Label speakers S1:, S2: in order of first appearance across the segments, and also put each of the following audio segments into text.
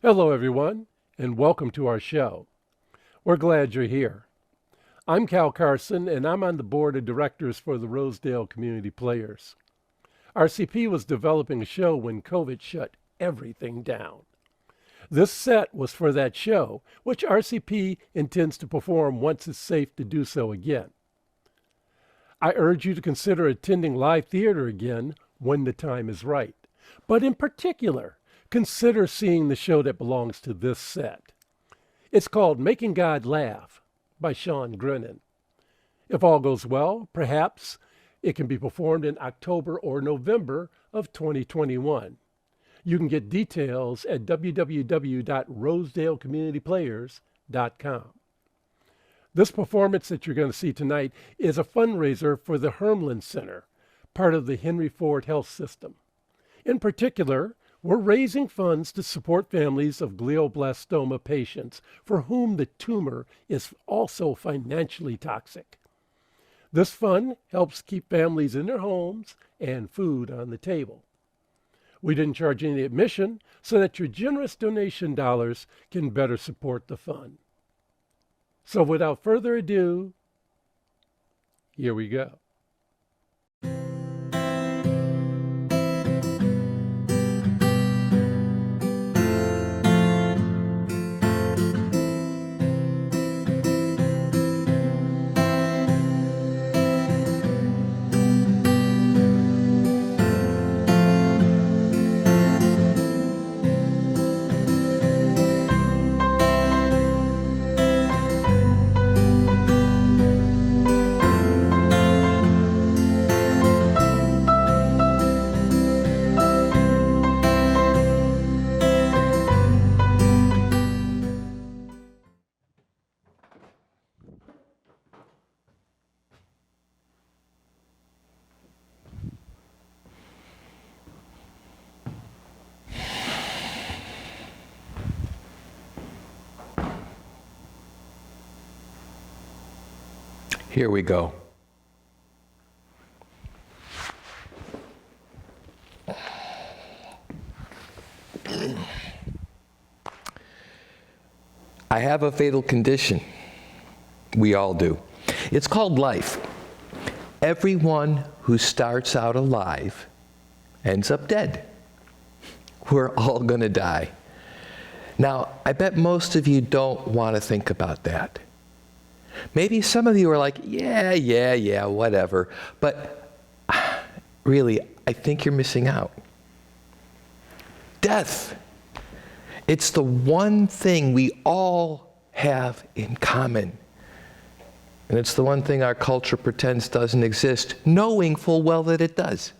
S1: Hello, everyone, and welcome to our show. We're glad you're here. I'm Cal Carson, and I'm on the board of directors for the Rosedale Community Players. RCP was developing a show when COVID shut everything down. This set was for that show, which RCP intends to perform once it's safe to do so again. I urge you to consider attending live theater again when the time is right, but in particular, consider seeing the show that belongs to this set. It's called Making God Laugh by Sean Grennan. If all goes well, perhaps it can be performed in October or November of 2021. You can get details at www.rosedalecommunityplayers.com. This performance that you're going to see tonight is a fundraiser for the Hermelin Center, part of the Henry Ford Health System. In particular, we're raising funds to support families of glioblastoma patients for whom the tumor is also financially toxic. This fund helps keep families in their homes and food on the table. We didn't charge any admission so that your generous donation dollars can better support the fund. So without further ado, here we go.
S2: Here we go. I have a fatal condition. We all do. It's called life. Everyone who starts out alive ends up dead. We're all going to die. Now, I bet most of you don't want to think about that. Maybe some of you are like, yeah, whatever. But really, I think you're missing out. Death. It's the one thing we all have in common. And it's the one thing our culture pretends doesn't exist, knowing full well that it does.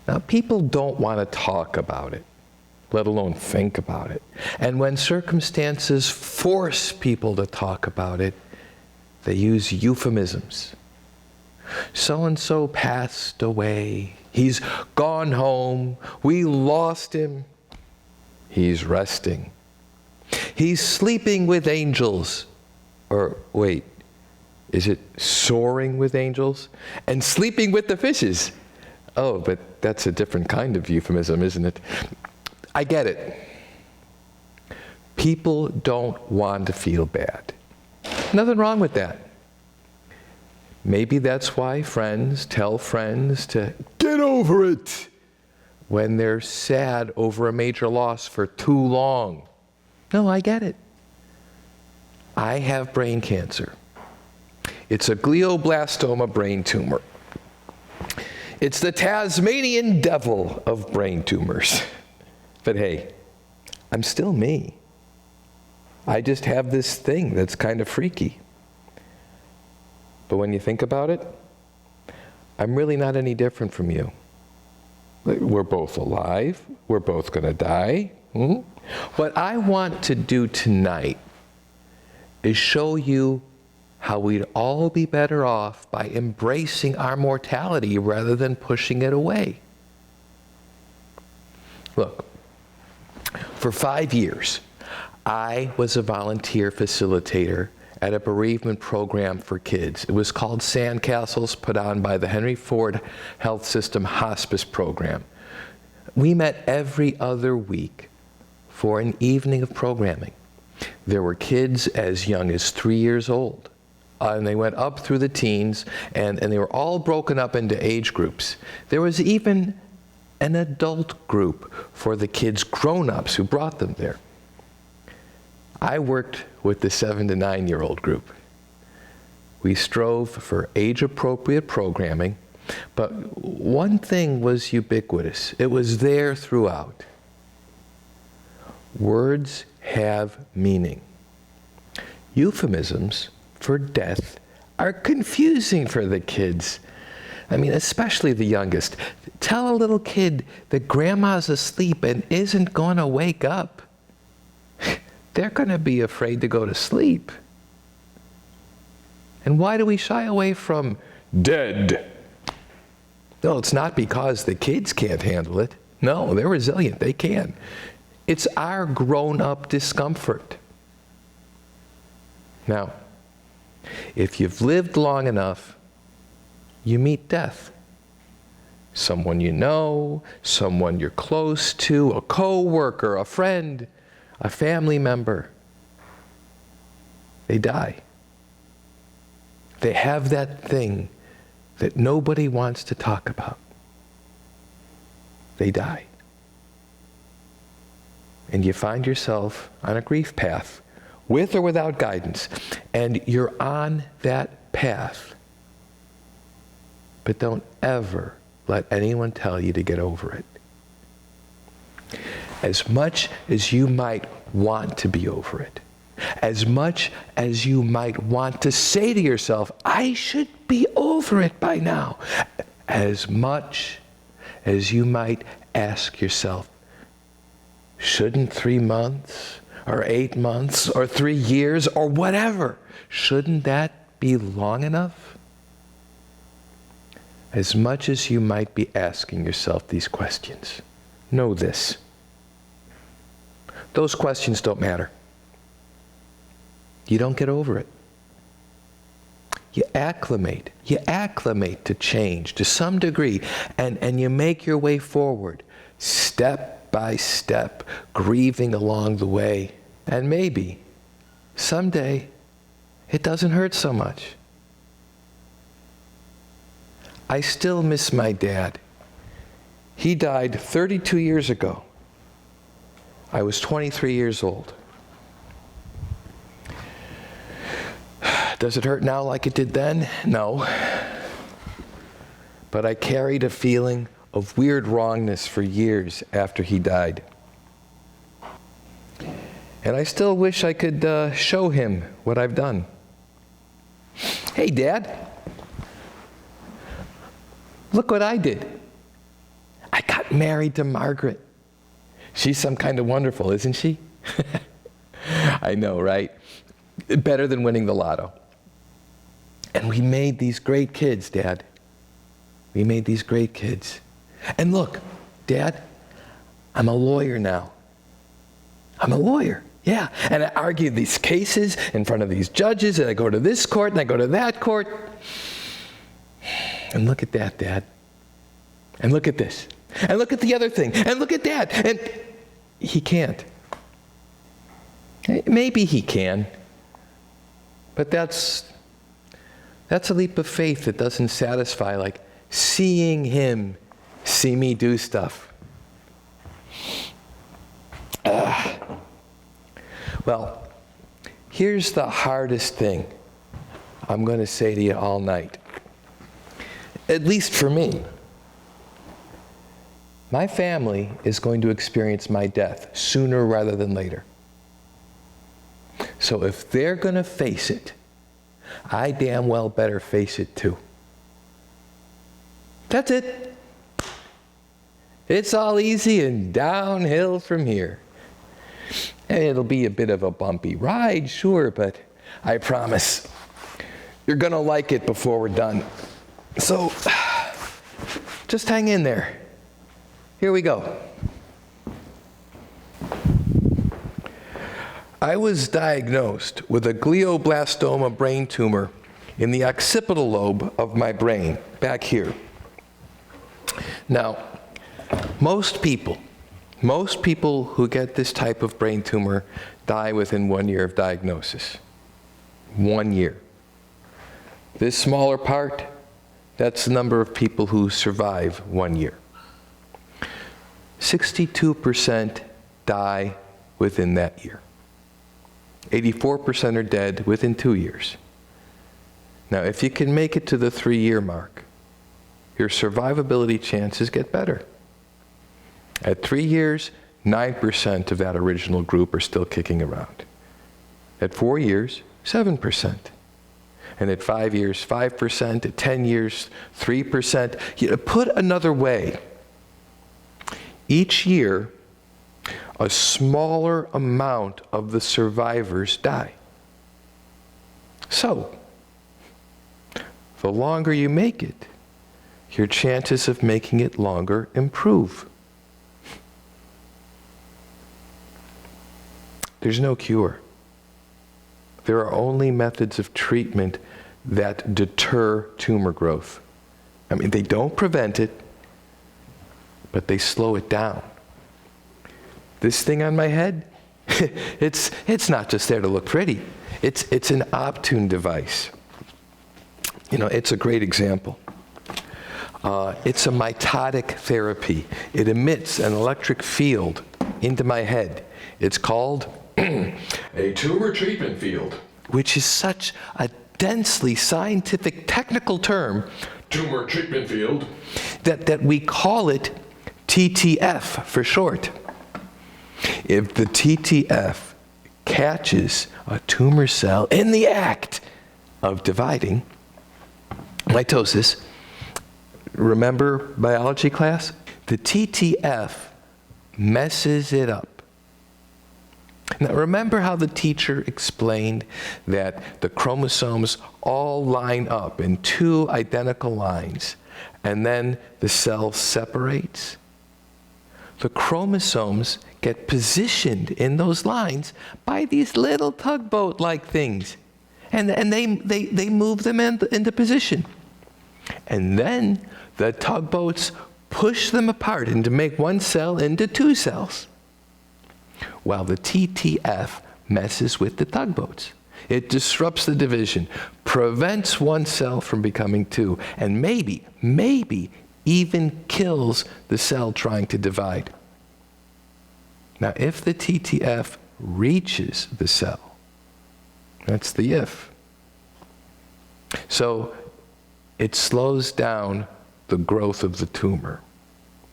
S2: Now, people don't want to talk about it, let alone think about it. And when circumstances force people to talk about it, they use euphemisms. So-and-so passed away. He's gone home. We lost him. He's resting. He's sleeping with angels. Or wait, is it soaring with angels? And sleeping with the fishes. Oh, but that's a different kind of euphemism, isn't it? I get it. People don't want to feel bad. Nothing wrong with that. Maybe that's why friends tell friends to get over it when they're sad over a major loss for too long. No, I get it. I have brain cancer. It's a glioblastoma brain tumor. It's the Tasmanian devil of brain tumors. But hey, I'm still me. I just have this thing that's kind of freaky. But when you think about it, I'm really not any different from you. We're both alive. We're both going to die. What I want to do tonight is show you how we'd all be better off by embracing our mortality rather than pushing it away. Look, for 5 years, I was a volunteer facilitator at a bereavement program for kids. It was called Sandcastles, put on by the Henry Ford Health System Hospice Program. We met every other week for an evening of programming. There were kids as young as 3 years old. And they went up through the teens, and they were all broken up into age groups. There was even an adult group for the kids' grown-ups who brought them there. I worked with the 7 to 9-year-old group. We strove for age-appropriate programming, but one thing was ubiquitous. It was there throughout. Words have meaning. Euphemisms for death are confusing for the kids. I mean, especially the youngest. Tell a little kid that grandma's asleep and isn't going to wake up. They're going to be afraid to go to sleep. And why do we shy away from dead? No, it's not because the kids can't handle it. No, they're resilient. They can. It's our grown-up discomfort. Now, if you've lived long enough, you meet death. Someone you know, someone you're close to, a co-worker, a friend, a family member. They die. They have that thing that nobody wants to talk about. They die. And you find yourself on a grief path, with or without guidance, and you're on that path. But don't ever let anyone tell you to get over it. As much as you might want to be over it, as much as you might want to say to yourself, I should be over it by now, as much as you might ask yourself, shouldn't 3 months or 8 months or 3 years or whatever, shouldn't that be long enough? As much as you might be asking yourself these questions, know this. Those questions don't matter. You don't get over it. You acclimate to change to some degree, and you make your way forward, step by step, grieving along the way. And maybe, someday, it doesn't hurt so much. I still miss my dad. He died 32 years ago. I was 23 years old. Does it hurt now like it did then? No. But I carried a feeling of weird wrongness for years after he died. And I still wish I could show him what I've done. Hey, Dad. Look what I did. I got married to Margaret. She's some kind of wonderful, isn't she? I know, right? Better than winning the lotto. And we made these great kids, Dad. We made these great kids. And look, Dad, I'm a lawyer now. I'm a lawyer, yeah. And I argue these cases in front of these judges, and I go to this court, and I go to that court. And look at that, Dad. And look at this. And look at the other thing. And look at that. And he can't. Maybe he can. But that's a leap of faith that doesn't satisfy, like seeing him see me do stuff. Well, here's the hardest thing I'm going to say to you all night. At least for me. My family is going to experience my death sooner rather than later. So if they're going to face it, I damn well better face it too. That's it. It's all easy and downhill from here. And it'll be a bit of a bumpy ride, sure, but I promise you're going to like it before we're done. So just hang in there. Here we go. I was diagnosed with a glioblastoma brain tumor in the occipital lobe of my brain, back here. Now, most people Most people who get this type of brain tumor die within 1 year of diagnosis. 1 year. This smaller part, that's the number of people who survive 1 year. 62% die within that year. 84% are dead within 2 years. Now, if you can make it to the 3-year mark, your survivability chances get better. At 3 years, 9% of that original group are still kicking around. At 4 years, 7%. And at 5 years, 5%. At 10 years, 3%. Put another way, each year, a smaller amount of the survivors die. So, the longer you make it, your chances of making it longer improve. There's no cure. There are only methods of treatment that deter tumor growth. I mean, they don't prevent it, but they slow it down. This thing on my head, it's not just there to look pretty. It's an Optune device. You know, it's a great example. It's a mitotic therapy. It emits an electric field into my head. It's called a tumor treatment field, which is such a densely scientific technical term, tumor treatment field, that we call it TTF for short. If the TTF catches a tumor cell in the act of dividing, mitosis, remember biology class? The TTF messes it up. Now remember how the teacher explained that the chromosomes all line up in 2 identical lines, and then the cell separates? The chromosomes get positioned in those lines by these little tugboat-like things. And they move them into position. And then the tugboats push them apart and to make one cell into 2 cells. While the TTF messes with the tugboats. It disrupts the division, prevents 1 cell from becoming 2, and maybe even kills the cell trying to divide. Now, if the TTF reaches the cell, that's the if. So it slows down the growth of the tumor.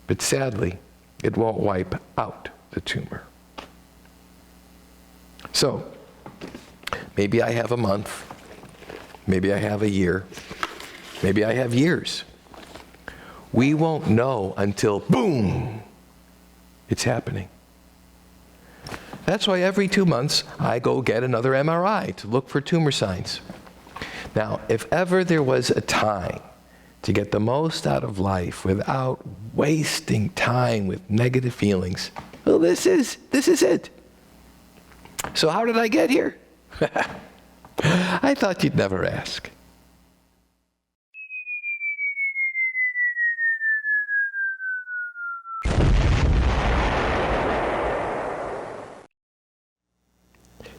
S2: But sadly, it won't wipe out the tumor. So, maybe I have a month, maybe I have a year, maybe I have years. We won't know until, boom, it's happening. That's why every 2 months I go get another MRI to look for tumor signs. Now, if ever there was a time to get the most out of life without wasting time with negative feelings, well, this is it. So how did I get here? I thought you'd never ask.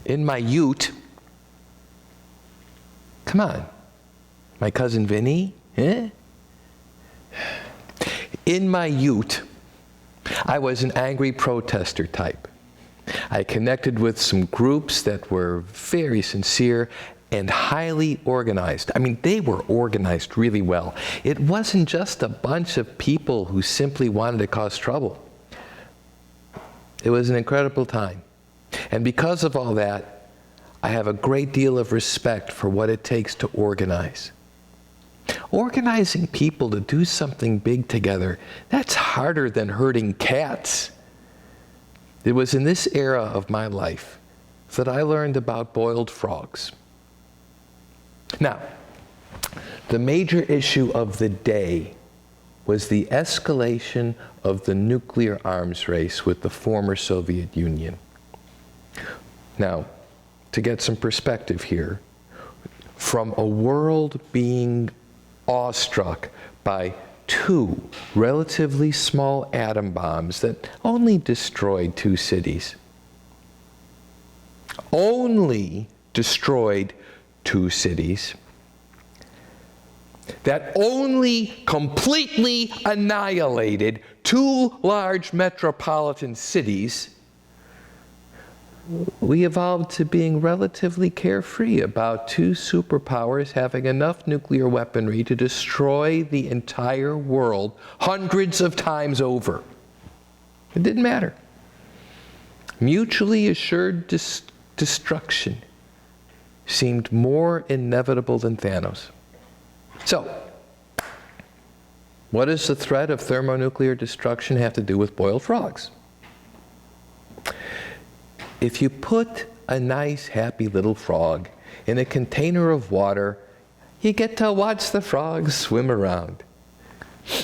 S2: In my ute, come on, my cousin Vinny, eh? In my ute, I was an angry protester type. I connected with some groups that were very sincere and highly organized. I mean, they were organized really well. It wasn't just a bunch of people who simply wanted to cause trouble. It was an incredible time. And because of all that, I have a great deal of respect for what it takes to organize. Organizing people to do something big together, that's harder than herding cats. It was in this era of my life that I learned about boiled frogs. Now, the major issue of the day was the escalation of the nuclear arms race with the former Soviet Union. Now, to get some perspective here, from a world being awestruck by 2 relatively small atom bombs that only destroyed 2 cities. Only destroyed 2 cities. That only completely annihilated 2 large metropolitan cities. We evolved to being relatively carefree about 2 superpowers having enough nuclear weaponry to destroy the entire world hundreds of times over. It didn't matter. Mutually assured destruction seemed more inevitable than Thanos. So, what does the threat of thermonuclear destruction have to do with boiled frogs? If you put a nice, happy little frog in a container of water, you get to watch the frogs swim around.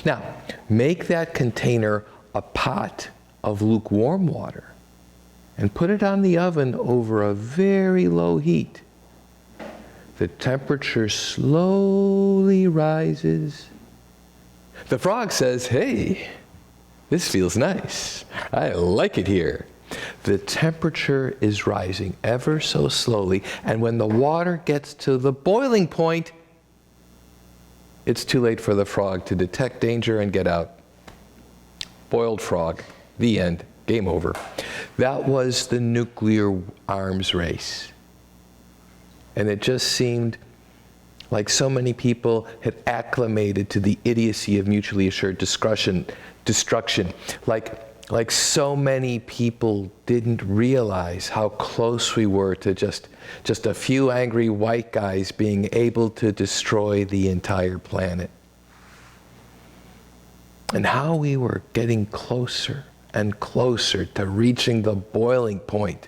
S2: Now, make that container a pot of lukewarm water and put it on the oven over a very low heat. The temperature slowly rises. The frog says, "Hey, this feels nice. I like it here." The temperature is rising ever so slowly, and when the water gets to the boiling point, it's too late for the frog to detect danger and get out. Boiled frog. The end. Game over. That was the nuclear arms race. And it just seemed like so many people had acclimated to the idiocy of mutually assured destruction. Like so many people didn't realize how close we were to just a few angry white guys being able to destroy the entire planet. And how we were getting closer and closer to reaching the boiling point.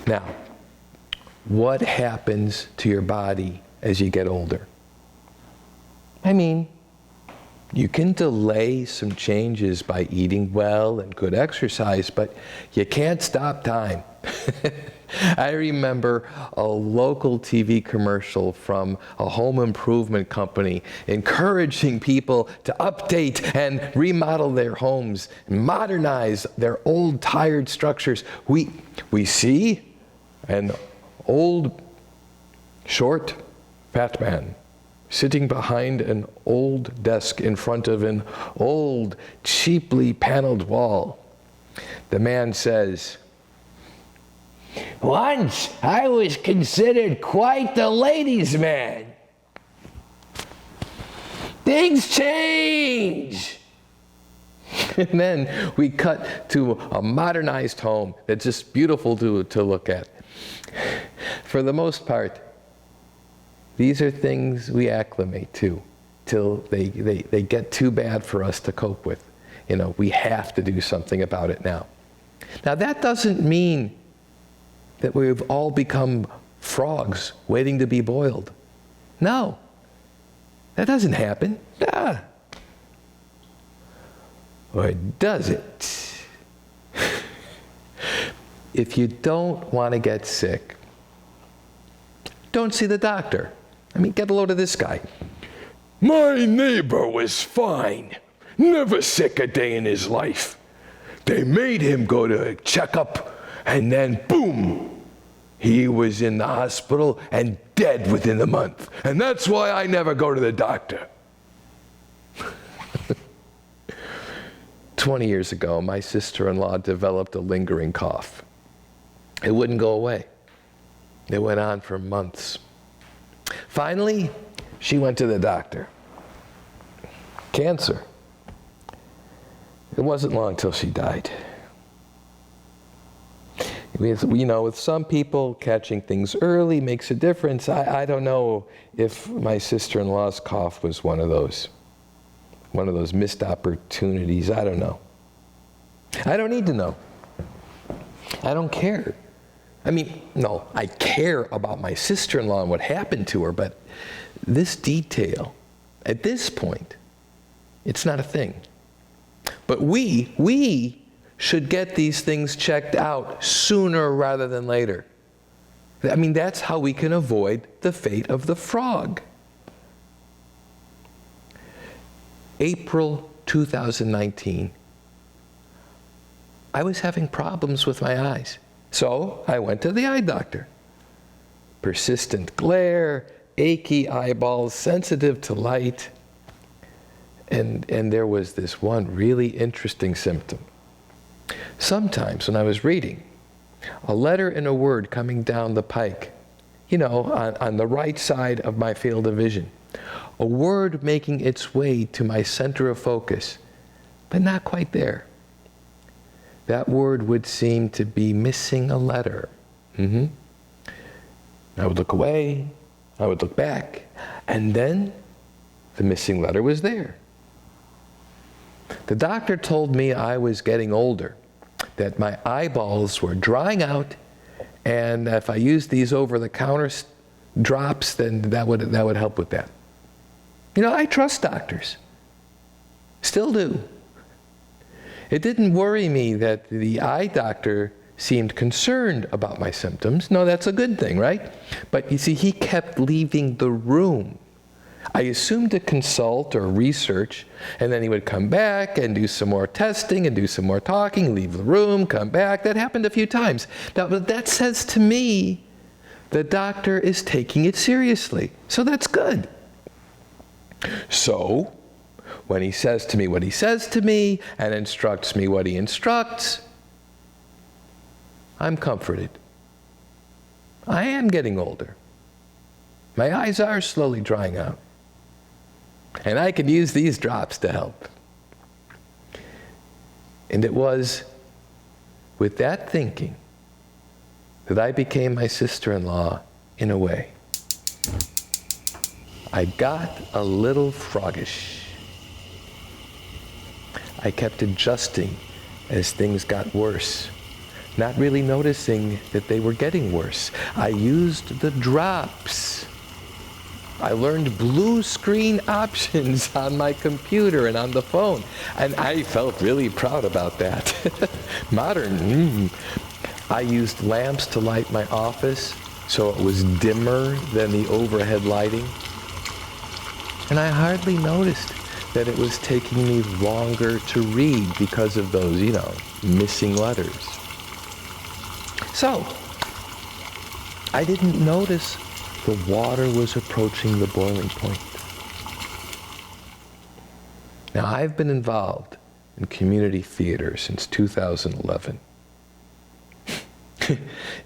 S2: Now, what happens to your body as you get older? I mean, you can delay some changes by eating well and good exercise, but you can't stop time. I remember a local TV commercial from a home improvement company encouraging people to update and remodel their homes, and modernize their old tired structures. We see an old, short, fat man sitting behind an old desk in front of an old, cheaply paneled wall. The man says, "Once I was considered quite the ladies' man. Things change." And then we cut to a modernized home that's just beautiful to look at. For the most part, these are things we acclimate to till they get too bad for us to cope with. You know, we have to do something about it now. Now that doesn't mean that we've all become frogs waiting to be boiled. No, that doesn't happen. Ah. Or does it? If you don't want to get sick, don't see the doctor. I mean, get a load of this guy.
S3: "My neighbor was fine, never sick a day in his life. They made him go to a checkup, and then boom, he was in the hospital and dead within a month. And that's why I never go to the doctor."
S2: 20 years ago, my sister-in-law developed a lingering cough. It wouldn't go away. It went on for months. Finally, she went to the doctor. Cancer. It wasn't long till she died. With some people, catching things early makes a difference. I don't know if my sister-in-law's cough was one of those missed opportunities. I don't know. I don't need to know. I don't care. I mean, no, I care about my sister-in-law and what happened to her, but this detail, at this point, it's not a thing. But we should get these things checked out sooner rather than later. I mean, that's how we can avoid the fate of the frog. April 2019, I was having problems with my eyes. So I went to the eye doctor. Persistent glare, achy eyeballs, sensitive to light. And there was this one really interesting symptom. Sometimes when I was reading, a letter and a word coming down the pike, on the right side of my field of vision, a word making its way to my center of focus, but not quite there. That word would seem to be missing a letter. I would look away, I would look back, and then the missing letter was there. The doctor told me I was getting older, that my eyeballs were drying out, and if I used these over-the-counter drops, then that would help with that. I trust doctors. Still do. It didn't worry me that the eye doctor seemed concerned about my symptoms. No, that's a good thing, right? But you see, he kept leaving the room. I assumed to consult or research, and then he would come back and do some more testing and do some more talking, leave the room, come back. That happened a few times. Now, but that says to me the doctor is taking it seriously. So that's good. So, when he says to me what he says to me and instructs me what he instructs, I'm comforted. I am getting older. My eyes are slowly drying out. And I could use these drops to help. And it was with that thinking that I became my sister-in-law in a way. I got a little froggish. I kept adjusting as things got worse, not really noticing that they were getting worse. I used the drops. I learned blue screen options on my computer and on the phone, and I felt really proud about that. Modern. I used lamps to light my office so it was dimmer than the overhead lighting. And I hardly noticed that it was taking me longer to read because of those, missing letters. So, I didn't notice the water was approaching the boiling point. Now, I've been involved in community theater since 2011.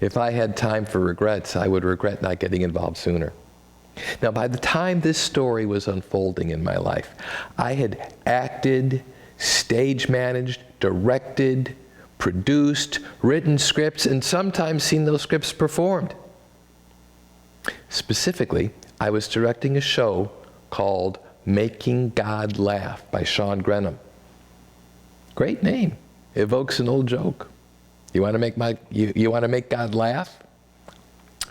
S2: If I had time for regrets, I would regret not getting involved sooner. Now, by the time this story was unfolding in my life, I had acted, stage managed, directed, produced, written scripts, and sometimes seen those scripts performed. Specifically, I was directing a show called Making God Laugh by Sean Grenham. Great name. Evokes an old joke. You want to make God laugh?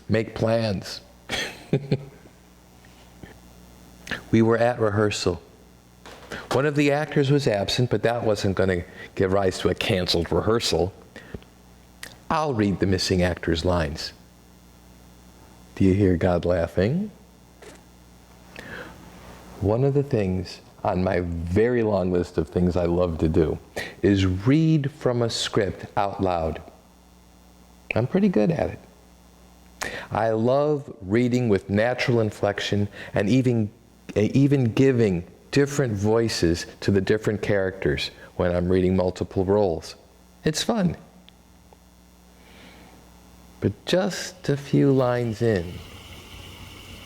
S2: Make plans. We were at rehearsal. One of the actors was absent, but that wasn't going to give rise to a canceled rehearsal. I'll read the missing actor's lines. Do you hear God laughing? One of the things on my very long list of things I love to do is read from a script out loud. I'm pretty good at it. I love reading with natural inflection and even giving different voices to the different characters when I'm reading multiple roles. It's fun. But just a few lines in,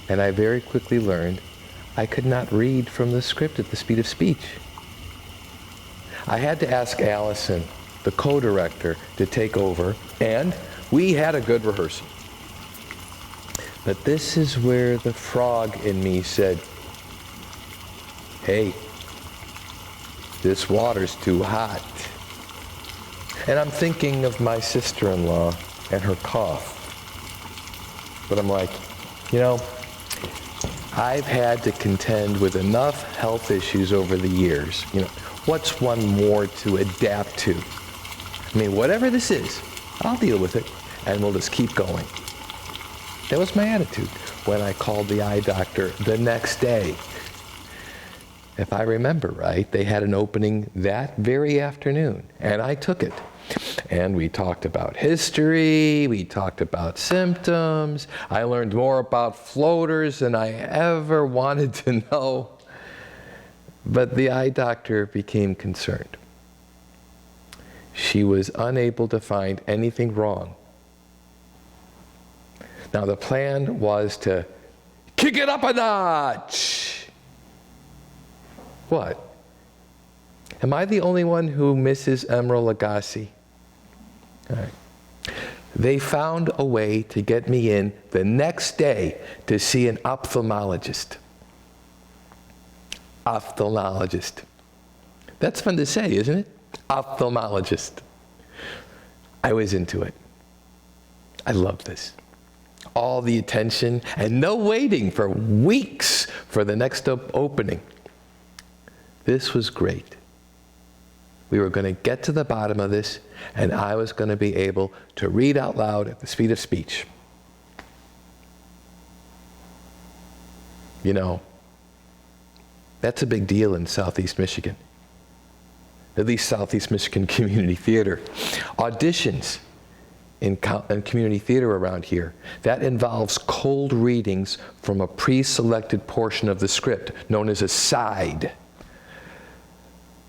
S2: and I very quickly learned I could not read from the script at the speed of speech. I had to ask Allison, the co-director, to take over, and we had a good rehearsal. But this is where the frog in me said, "Hey, this water's too hot." And I'm thinking of my sister-in-law and her cough. But I'm like, I've had to contend with enough health issues over the years. What's one more to adapt to? Whatever this is, I'll deal with it, and we'll just keep going. That was my attitude when I called the eye doctor the next day. If I remember right, they had an opening that very afternoon, and I took it. And we talked about history, we talked about symptoms. I learned more about floaters than I ever wanted to know. But the eye doctor became concerned. She was unable to find anything wrong. Now the plan was to kick it up a notch. What? Am I the only one who misses Emeril Lagasse? All right. They found a way to get me in the next day to see an ophthalmologist. Ophthalmologist. That's fun to say, isn't it? Ophthalmologist. I was into it. I love this. All the attention and no waiting for weeks for the next opening. This was great. We were going to get to the bottom of this, and I was going to be able to read out loud at the speed of speech. You know, that's a big deal in Southeast Michigan. At least Southeast Michigan Community Theater. Auditions in community theater around here, that involves cold readings from a pre-selected portion of the script, known as a side.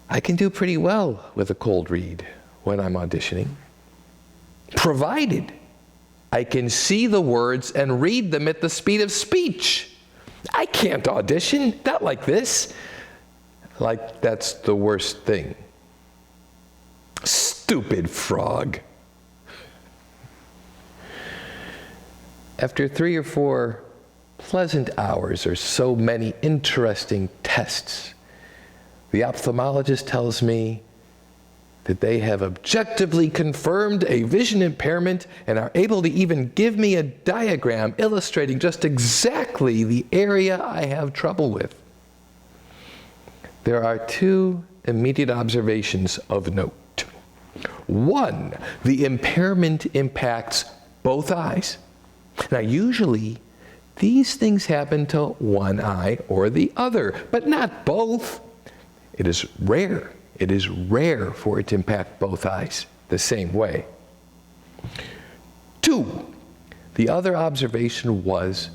S2: I can do pretty well with a cold read when I'm auditioning, provided I can see the words and read them at the speed of speech. I can't audition, not like this. Like that's the worst thing. Stupid frog. After 3 or 4 pleasant hours or so many interesting tests, the ophthalmologist tells me that they have objectively confirmed a vision impairment and are able to even give me a diagram illustrating just exactly the area I have trouble with. There are 2 immediate observations of note. 1, the impairment impacts both eyes. Now usually these things happen to one eye or the other, but not both. It is rare. It is rare for it to impact both eyes the same way. 2, the other observation was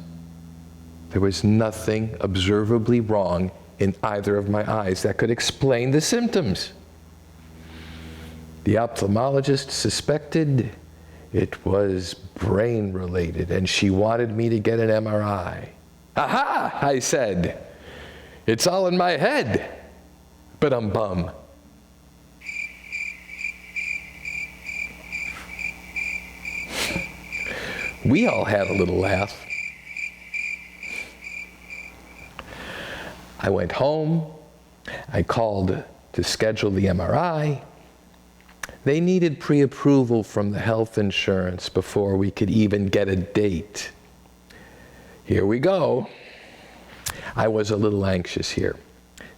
S2: there was nothing observably wrong in either of my eyes that could explain the symptoms. The ophthalmologist suspected it was brain-related, and she wanted me to get an MRI. Aha, I said. It's all in my head. But I'm bum. We all had a little laugh. I went home. I called to schedule the MRI. They needed pre-approval from the health insurance before we could even get a date. Here we go. I was a little anxious here.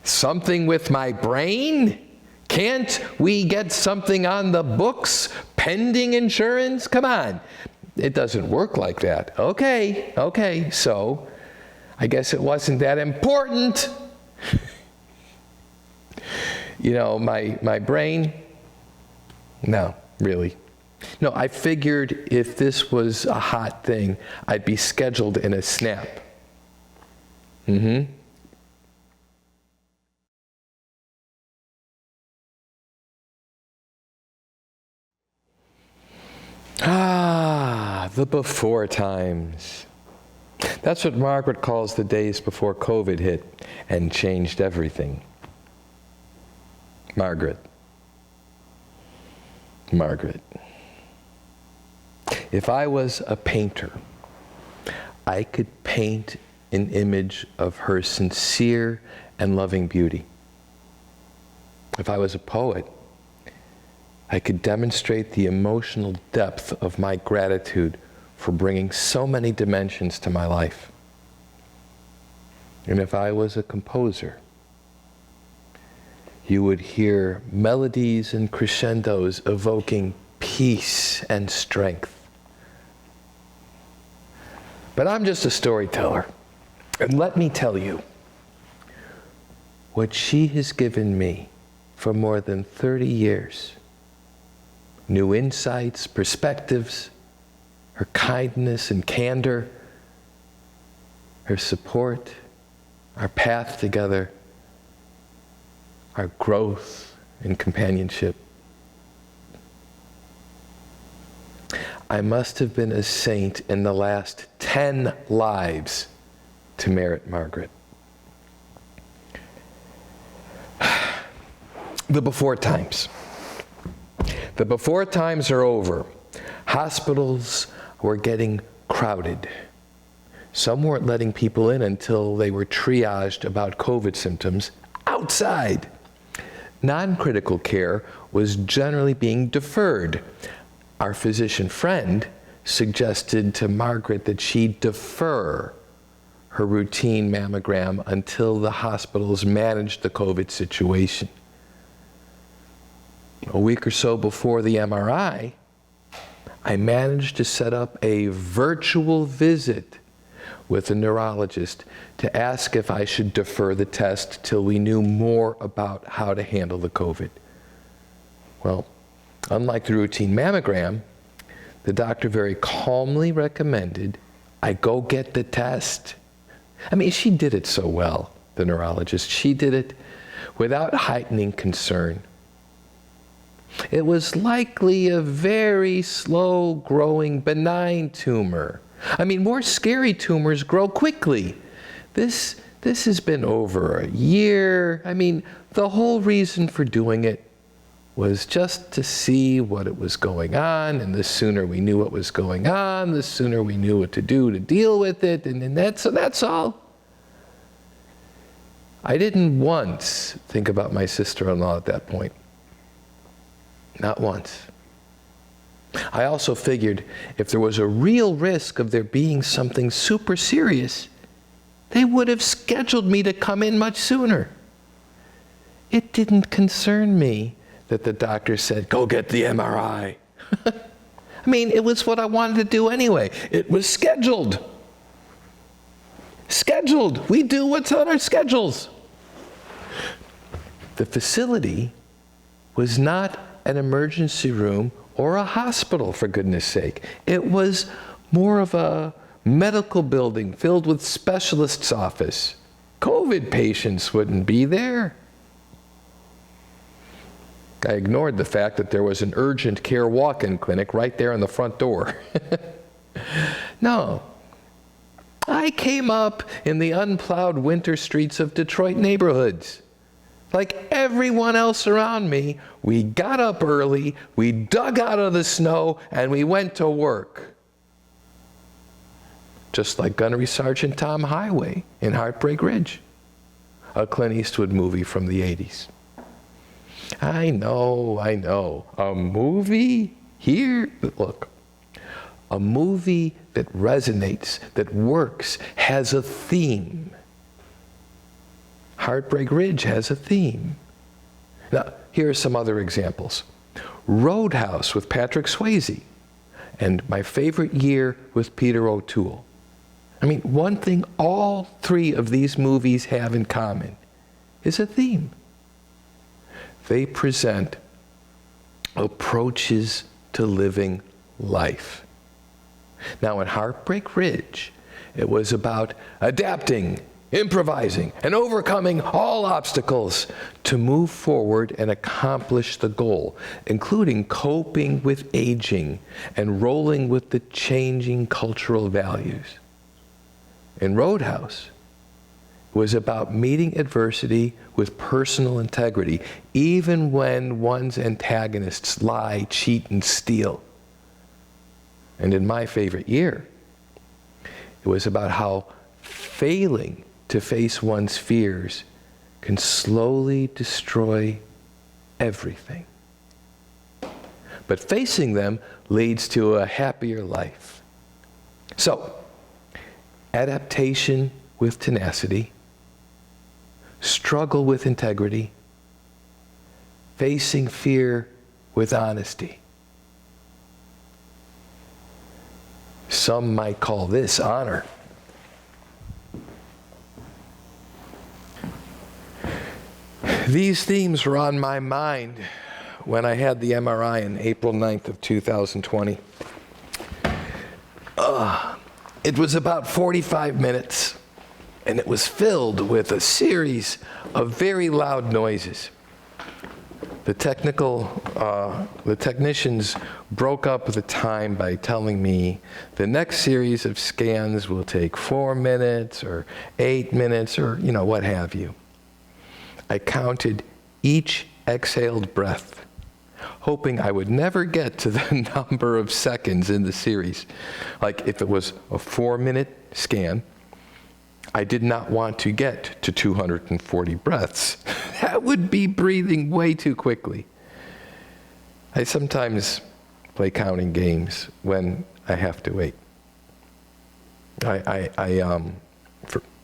S2: Something with my brain? Can't we get something on the books pending insurance? Come on. It doesn't work like that. Okay, so I guess it wasn't that important. You know, my brain, no, really. No, I figured if this was a hot thing, I'd be scheduled in a snap. The before times. That's what Margaret calls the days before COVID hit and changed everything. Margaret. If I was a painter, I could paint an image of her sincere and loving beauty. If I was a poet, I could demonstrate the emotional depth of my gratitude for bringing so many dimensions to my life. And if I was a composer, you would hear melodies and crescendos evoking peace and strength. But I'm just a storyteller. And let me tell you, what she has given me for more than 30 years. New insights, perspectives, her kindness and candor, her support, our path together, our growth and companionship. I must have been a saint in the last 10 lives to merit Margaret. The before times. The before times are over. Hospitals were getting crowded. Some weren't letting people in until they were triaged about COVID symptoms outside. Non-critical care was generally being deferred. Our physician friend suggested to Margaret that she defer her routine mammogram until the hospitals managed the COVID situation. A week or so before the MRI, I managed to set up a virtual visit with a neurologist to ask if I should defer the test till we knew more about how to handle the COVID. Well, unlike the routine mammogram, the doctor very calmly recommended I go get the test. I mean, she did it so well, the neurologist. She did it without heightening concern. It was likely a very slow-growing benign tumor. I mean, more scary tumors grow quickly. This has been over a year. I mean, the whole reason for doing it was just to see what was going on, and the sooner we knew what was going on, the sooner we knew what to do to deal with it, and that's all. I didn't once think about my sister-in-law at that point. Not once. I also figured if there was a real risk of there being something super serious, they would have scheduled me to come in much sooner. It didn't concern me that the doctor said, go get the MRI. I mean, it was what I wanted to do anyway. It was scheduled. Scheduled. We do what's on our schedules. The facility was not an emergency room or a hospital, for goodness sake. It was more of a medical building filled with specialists' office. COVID patients wouldn't be there. I ignored the fact that there was an urgent care walk-in clinic right there in the front door. No. I came up in the unplowed winter streets of Detroit neighborhoods. Like everyone else around me, we got up early, we dug out of the snow, and we went to work. Just like Gunnery Sergeant Tom Highway in Heartbreak Ridge, a Clint Eastwood movie from the 80s. I know. A movie here, look, a movie that resonates, that works, has a theme. Heartbreak Ridge has a theme. Now, here are some other examples. Roadhouse with Patrick Swayze, and My Favorite Year with Peter O'Toole. I mean, one thing all three of these movies have in common is a theme. They present approaches to living life. Now, in Heartbreak Ridge, it was about adapting, improvising, and overcoming all obstacles to move forward and accomplish the goal, including coping with aging and rolling with the changing cultural values. In Roadhouse, it was about meeting adversity with personal integrity, even when one's antagonists lie, cheat, and steal. And in My Favorite Year, it was about how failing to face one's fears can slowly destroy everything. But facing them leads to a happier life. So, adaptation with tenacity, struggle with integrity, facing fear with honesty. Some might call this honor. These themes were on my mind when I had the MRI on April 9th of 2020. It was about 45 minutes, and it was filled with a series of very loud noises. The technicians broke up the time by telling me the next series of scans will take 4 minutes or 8 minutes or, what have you. I counted each exhaled breath, hoping I would never get to the number of seconds in the series. Like if it was a 4-minute scan, I did not want to get to 240 breaths. That would be breathing way too quickly. I sometimes play counting games when I have to wait. I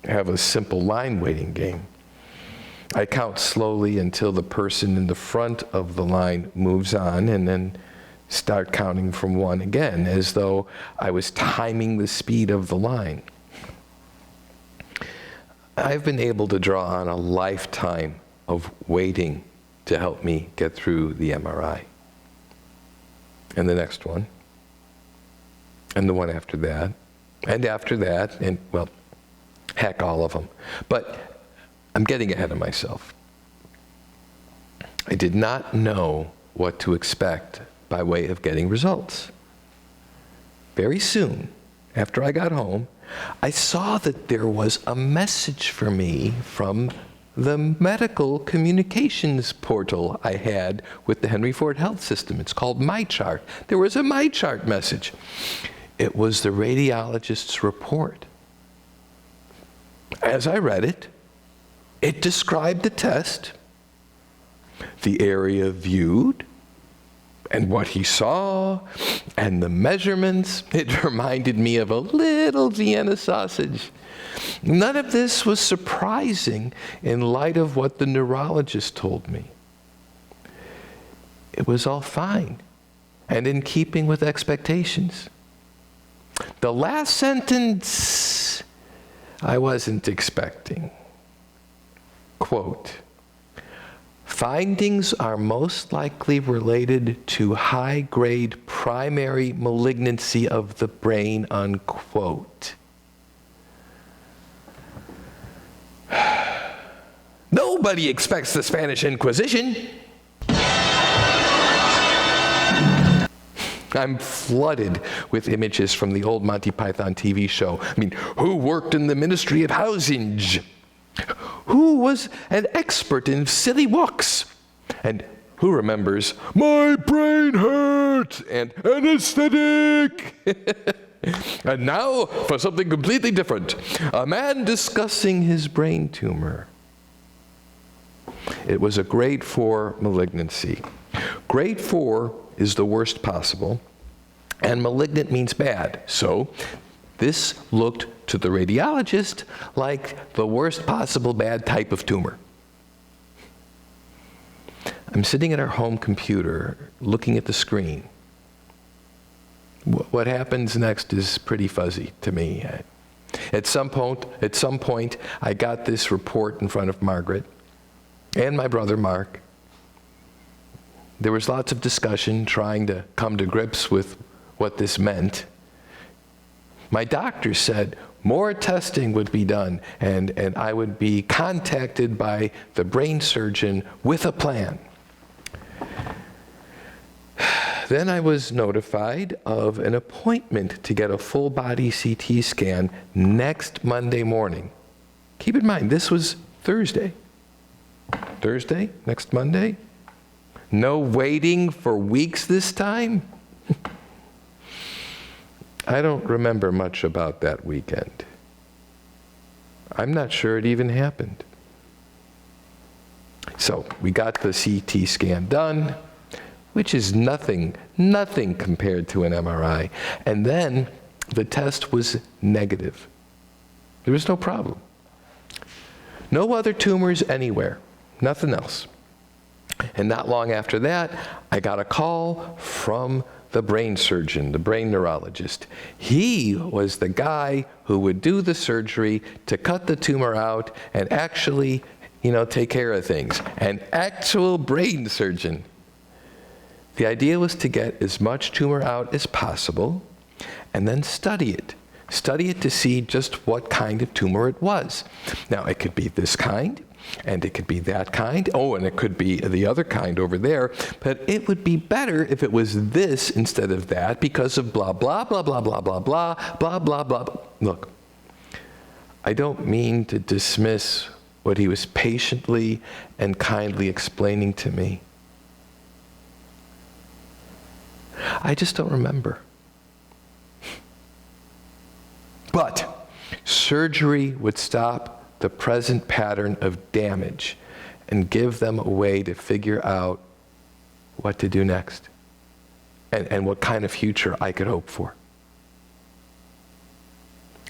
S2: have a simple line waiting game. I count slowly until the person in the front of the line moves on, and then start counting from 1 again, as though I was timing the speed of the line. I've been able to draw on a lifetime of waiting to help me get through the MRI. And the next one, and the one after that, and after that, and well, heck, all of them. But I'm getting ahead of myself. I did not know what to expect by way of getting results. Very soon, after I got home, I saw that there was a message for me from the medical communications portal I had with the Henry Ford Health System. It's called MyChart. There was a MyChart message. It was the radiologist's report. As I read it, it described the test, the area viewed, and what he saw, and the measurements. It reminded me of a little Vienna sausage. None of this was surprising in light of what the neurologist told me. It was all fine and in keeping with expectations. The last sentence I wasn't expecting. Quote, "Findings are most likely related to high-grade primary malignancy of the brain," unquote. Nobody expects the Spanish Inquisition. I'm flooded with images from the old Monty Python TV show. I mean, who worked in the Ministry of Housing? Who was an expert in silly walks? And who remembers, "My brain hurt," and anesthetic? And now for something completely different. A man discussing his brain tumor. It was a grade 4 malignancy. Grade 4 is the worst possible, and malignant means bad. So this looked to the radiologist like the worst possible bad type of tumor. I'm sitting at our home computer looking at the screen. What happens next is pretty fuzzy to me. At some point, I got this report in front of Margaret and my brother Mark. There was lots of discussion trying to come to grips with what this meant. My doctor said more testing would be done, and I would be contacted by the brain surgeon with a plan. Then I was notified of an appointment to get a full-body CT scan next Monday morning. Keep in mind, this was Thursday. Thursday, next Monday? No waiting for weeks this time? I don't remember much about that weekend. I'm not sure it even happened. So we got the CT scan done, which is nothing compared to an MRI. And then the test was negative. There was no problem. No other tumors anywhere, nothing else. And not long after that, I got a call from the brain surgeon, the brain neurologist. He was the guy who would do the surgery to cut the tumor out and actually take care of things. An actual brain surgeon. The idea was to get as much tumor out as possible and then study it. Study it to see just what kind of tumor it was. Now, it could be this kind, and it could be that kind. Oh, and it could be the other kind over there. But it would be better if it was this instead of that because of blah, blah, blah, blah, blah, blah, blah, blah, blah, blah. Look, I don't mean to dismiss what he was patiently and kindly explaining to me. I just don't remember. But surgery would stop the present pattern of damage and give them a way to figure out what to do next and what kind of future I could hope for.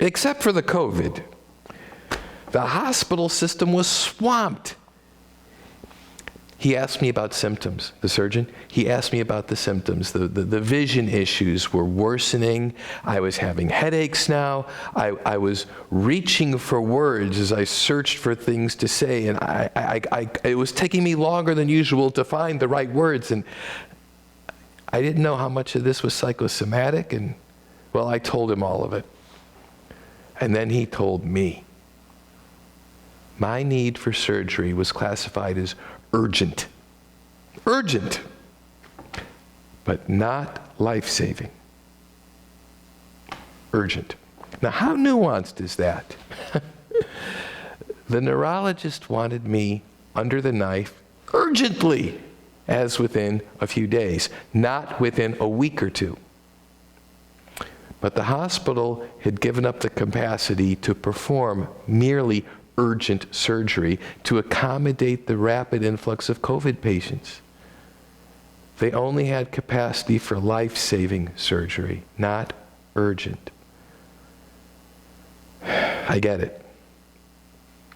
S2: Except for the COVID. The hospital system was swamped. He asked me about symptoms, the surgeon. He asked me about the symptoms. The vision issues were worsening. I was having headaches now. I was reaching for words as I searched for things to say, and it was taking me longer than usual to find the right words. And I didn't know how much of this was psychosomatic, and, well, I told him all of it. And then he told me. My need for surgery was classified as urgent. Urgent, but not life-saving. Urgent. Now, how nuanced is that? The neurologist wanted me under the knife urgently, as within a few days, not within a week or two. But the hospital had given up the capacity to perform merely urgent surgery to accommodate the rapid influx of COVID patients. They only had capacity for life-saving surgery, not urgent. I get it.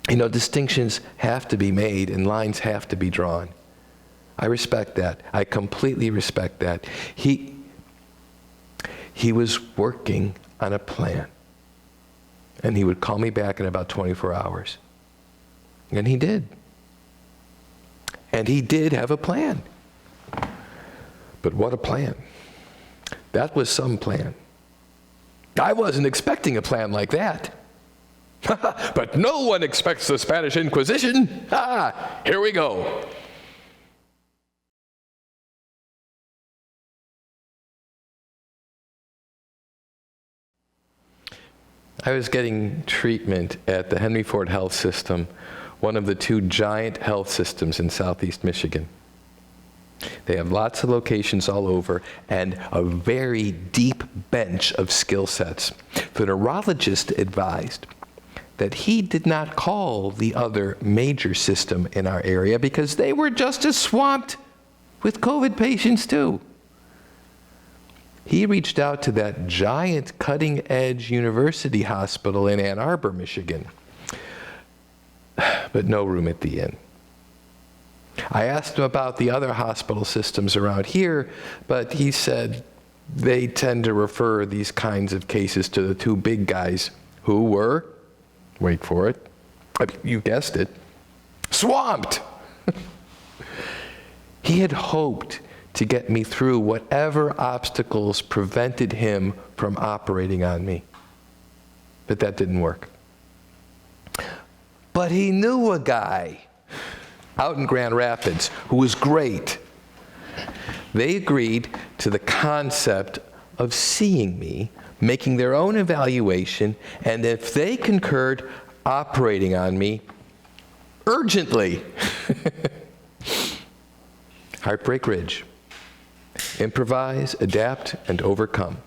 S2: Distinctions have to be made and lines have to be drawn. I respect that. I completely respect that. He was working on a plan. And he would call me back in about 24 hours. And he did. And he did have a plan. But what a plan. That was some plan. I wasn't expecting a plan like that. But no one expects the Spanish Inquisition. Here we go. I was getting treatment at the Henry Ford Health System, one of the two giant health systems in Southeast Michigan. They have lots of locations all over and a very deep bench of skill sets. The neurologist advised that he did not call the other major system in our area because they were just as swamped with COVID patients too. He reached out to that giant cutting-edge university hospital in Ann Arbor, Michigan, but no room at the inn. I asked him about the other hospital systems around here, but he said they tend to refer these kinds of cases to the two big guys who were, wait for it, you guessed it, swamped. He had hoped to get me through whatever obstacles prevented him from operating on me. But that didn't work. But he knew a guy out in Grand Rapids who was great. They agreed to the concept of seeing me, making their own evaluation, and if they concurred, operating on me urgently. Heartbreak Ridge. Improvise, adapt, and overcome.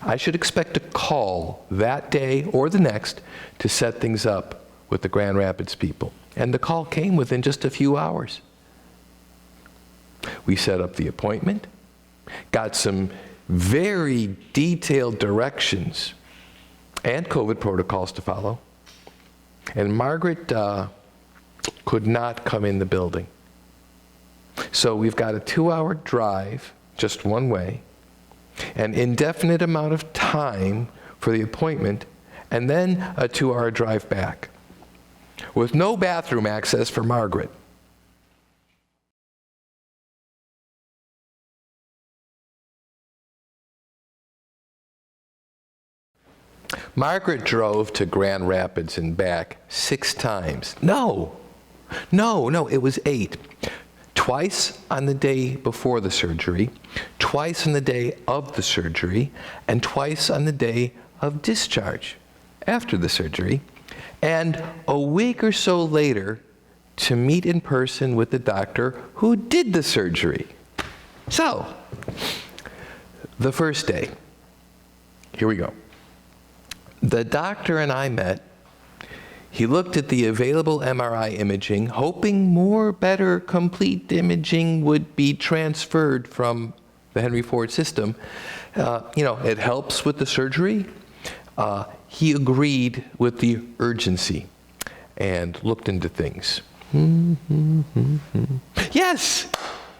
S2: I should expect a call that day or the next to set things up with the Grand Rapids people. And the call came within just a few hours. We set up the appointment, got some very detailed directions and COVID protocols to follow. And Margaret could not come in the building. So we've got a 2-hour drive, just one way, an indefinite amount of time for the appointment, and then a 2-hour drive back. with no bathroom access for Margaret. Margaret drove to Grand Rapids and back 6 times. No, it was 8. Twice on the day before the surgery, twice on the day of the surgery, and twice on the day of discharge after the surgery, and a week or so later to meet in person with the doctor who did the surgery. So, the first day, here we go. The doctor and I met. He looked at the available MRI imaging, hoping more better complete imaging would be transferred from the Henry Ford system. It helps with the surgery. He agreed with the urgency and looked into things. Yes,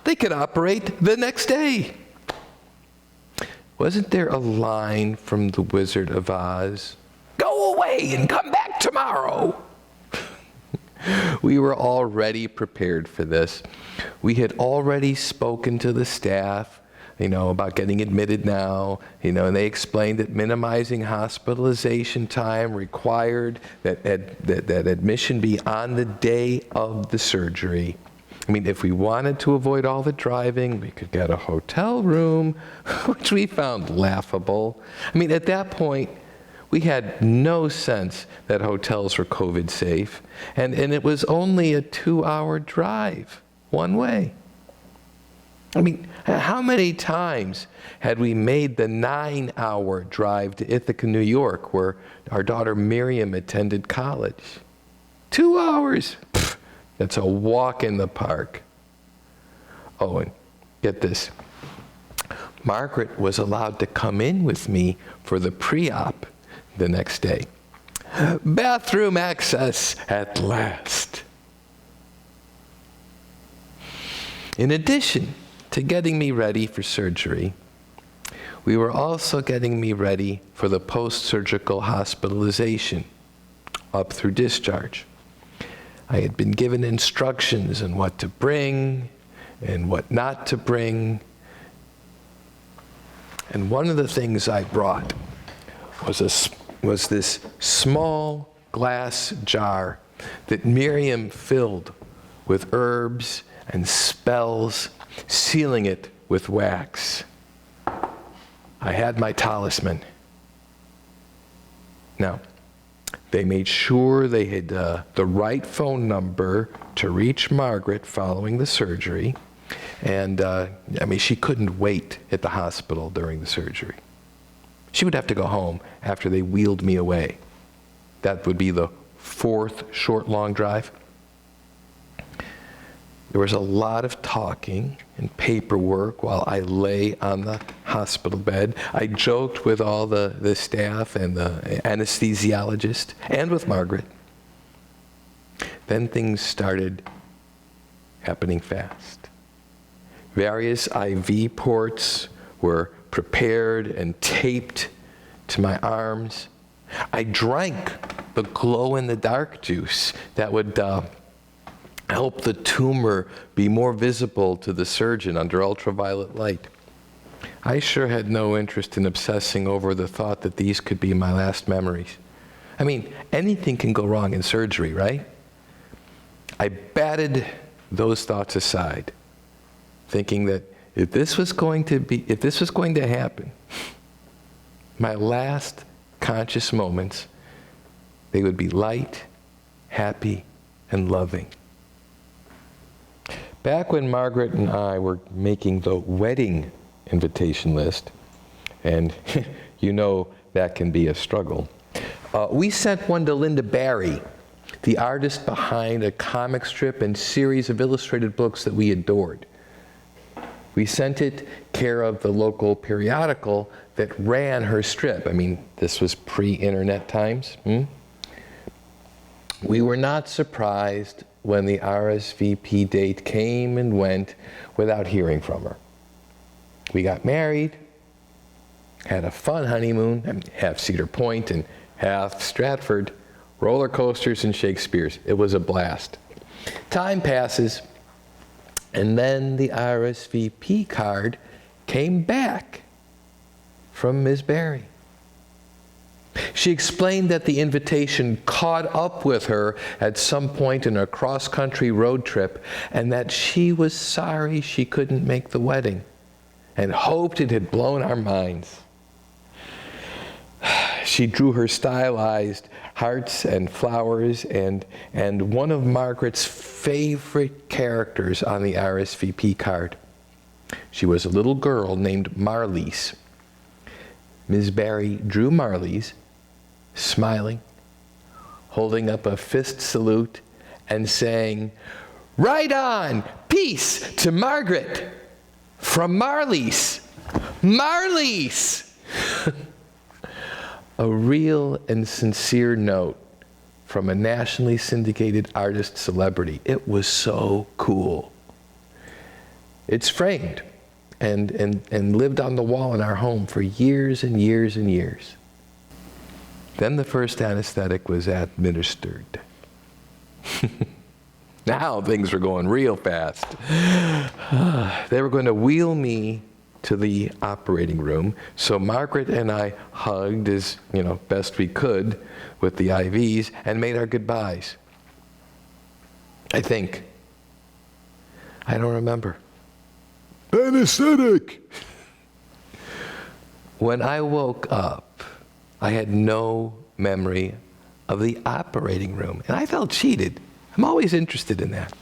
S2: they could operate the next day. Wasn't there a line from The Wizard of Oz? Go away and come back tomorrow. We were already prepared for this. We had already spoken to the staff, about getting admitted now, and they explained that minimizing hospitalization time required that admission be on the day of the surgery. If we wanted to avoid all the driving, we could get a hotel room, which we found laughable. At that point, we had no sense that hotels were COVID safe, and it was only a 2-hour drive, one way. How many times had we made the 9-hour drive to Ithaca, New York, where our daughter Miriam attended college? 2 hours. That's a walk in the park. Oh, and get this. Margaret was allowed to come in with me for the pre-op the next day. Bathroom access at last. In addition to getting me ready for surgery, we were also getting me ready for the post-surgical hospitalization up through discharge. I had been given instructions on what to bring and what not to bring. And one of the things I brought was this small glass jar that Miriam filled with herbs and spells, sealing it with wax. I had my talisman. Now, they made sure they had the right phone number to reach Margaret following the surgery. And she couldn't wait at the hospital during the surgery. She would have to go home after they wheeled me away. That would be the 4th short, long drive. There was a lot of talking and paperwork while I lay on the hospital bed. I joked with all the staff and the anesthesiologist and with Margaret. Then things started happening fast. Various IV ports were prepared and taped to my arms. I drank the glow-in-the-dark juice that would help the tumor be more visible to the surgeon under ultraviolet light. I sure had no interest in obsessing over the thought that these could be my last memories. Anything can go wrong in surgery, right? I batted those thoughts aside, thinking that if this was going to happen, my last conscious moments, they would be light, happy, and loving. Back when Margaret and I were making the wedding invitation list, and that can be a struggle, we sent one to Linda Barry, the artist behind a comic strip and series of illustrated books that we adored. We sent it care of the local periodical that ran her strip. This was pre-internet times. We were not surprised when the RSVP date came and went without hearing from her. We got married, had a fun honeymoon, half Cedar Point and half Stratford, roller coasters and Shakespeare's. It was a blast. Time passes, and then the RSVP card came back from Ms. Barry. She explained that the invitation caught up with her at some point in a cross-country road trip, and that she was sorry she couldn't make the wedding and hoped it had blown our minds. She drew her stylized hearts and flowers and one of Margaret's favorite characters on the RSVP card. She was a little girl named Marlies. Ms. Barry drew Marlies, smiling, holding up a fist salute, and saying, "Right on! Peace to Margaret! From Marlies! Marlies!" A real and sincere note from a nationally syndicated artist celebrity. It was so cool. It's framed and lived on the wall in our home for years and years and years. Then the first anesthetic was administered. Now things were going real fast. They were going to wheel me to the operating room, so Margaret and I hugged as best we could with the IVs and made our goodbyes. I think. I don't remember.
S3: Anesthetic!
S2: When I woke up, I had no memory of the operating room, and I felt cheated. I'm always interested in that.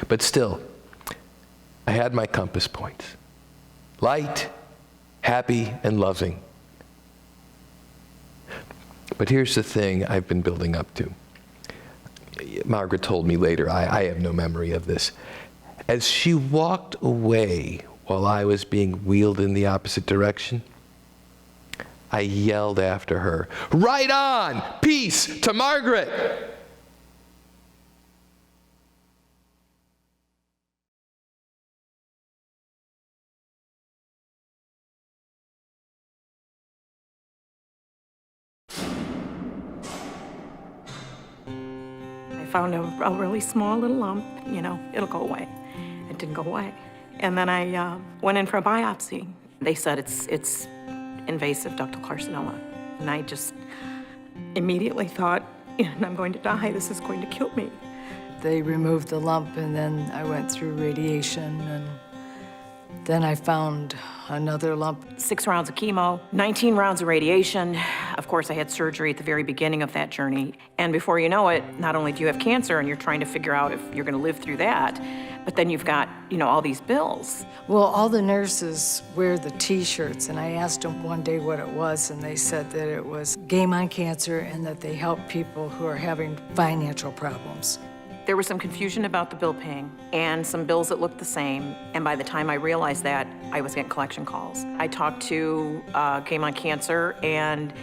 S2: But still, I had my compass points. Light, happy, and loving. But here's the thing I've been building up to. Margaret told me later, I have no memory of this. As she walked away while I was being wheeled in the opposite direction, I yelled after her, "Right on! Peace to Margaret!"
S4: I found a really small little lump, it'll go away. It didn't go away. And then I went in for a biopsy. They said it's invasive ductal carcinoma. And I just immediately thought, I'm going to die, this is going to kill me.
S5: They removed the lump, and then I went through radiation, and then I found another lump.
S4: 6 rounds of chemo, 19 rounds of radiation. Of course, I had surgery at the very beginning of that journey. And before you know it, not only do you have cancer and you're trying to figure out if you're gonna live through that, but then you've got, all these bills.
S5: Well, all the nurses wear the T-shirts, and I asked them one day what it was, and they said that it was Game on Cancer and that they help people who are having financial problems.
S4: There was some confusion about the bill paying and some bills that looked the same. And by the time I realized that, I was getting collection calls. I talked to Game on Cancer, and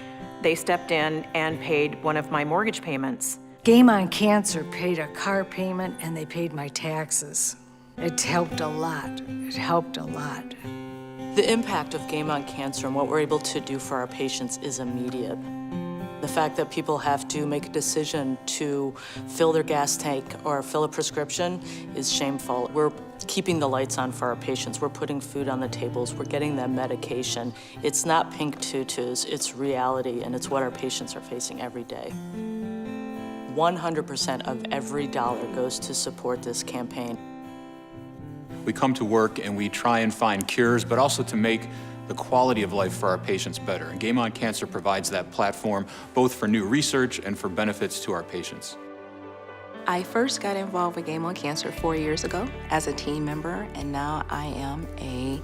S4: they stepped in and paid one of my mortgage payments.
S5: Game on Cancer paid a car payment, and they paid my taxes. It helped a lot. It helped a lot.
S6: The impact of Game on Cancer and what we're able to do for our patients is immediate. The fact that people have to make a decision to fill their gas tank or fill a prescription is shameful. We're keeping the lights on for our patients. We're putting food on the tables. We're getting them medication. It's not pink tutus, it's reality, and it's what our patients are facing every day. 100% of every dollar goes to support this campaign.
S7: We come to work and we try and find cures, but also to make the quality of life for our patients better. And Game on Cancer provides that platform both for new research and for benefits to our patients.
S8: I first got involved with Game on Cancer 4 years ago as a team member, and now I am a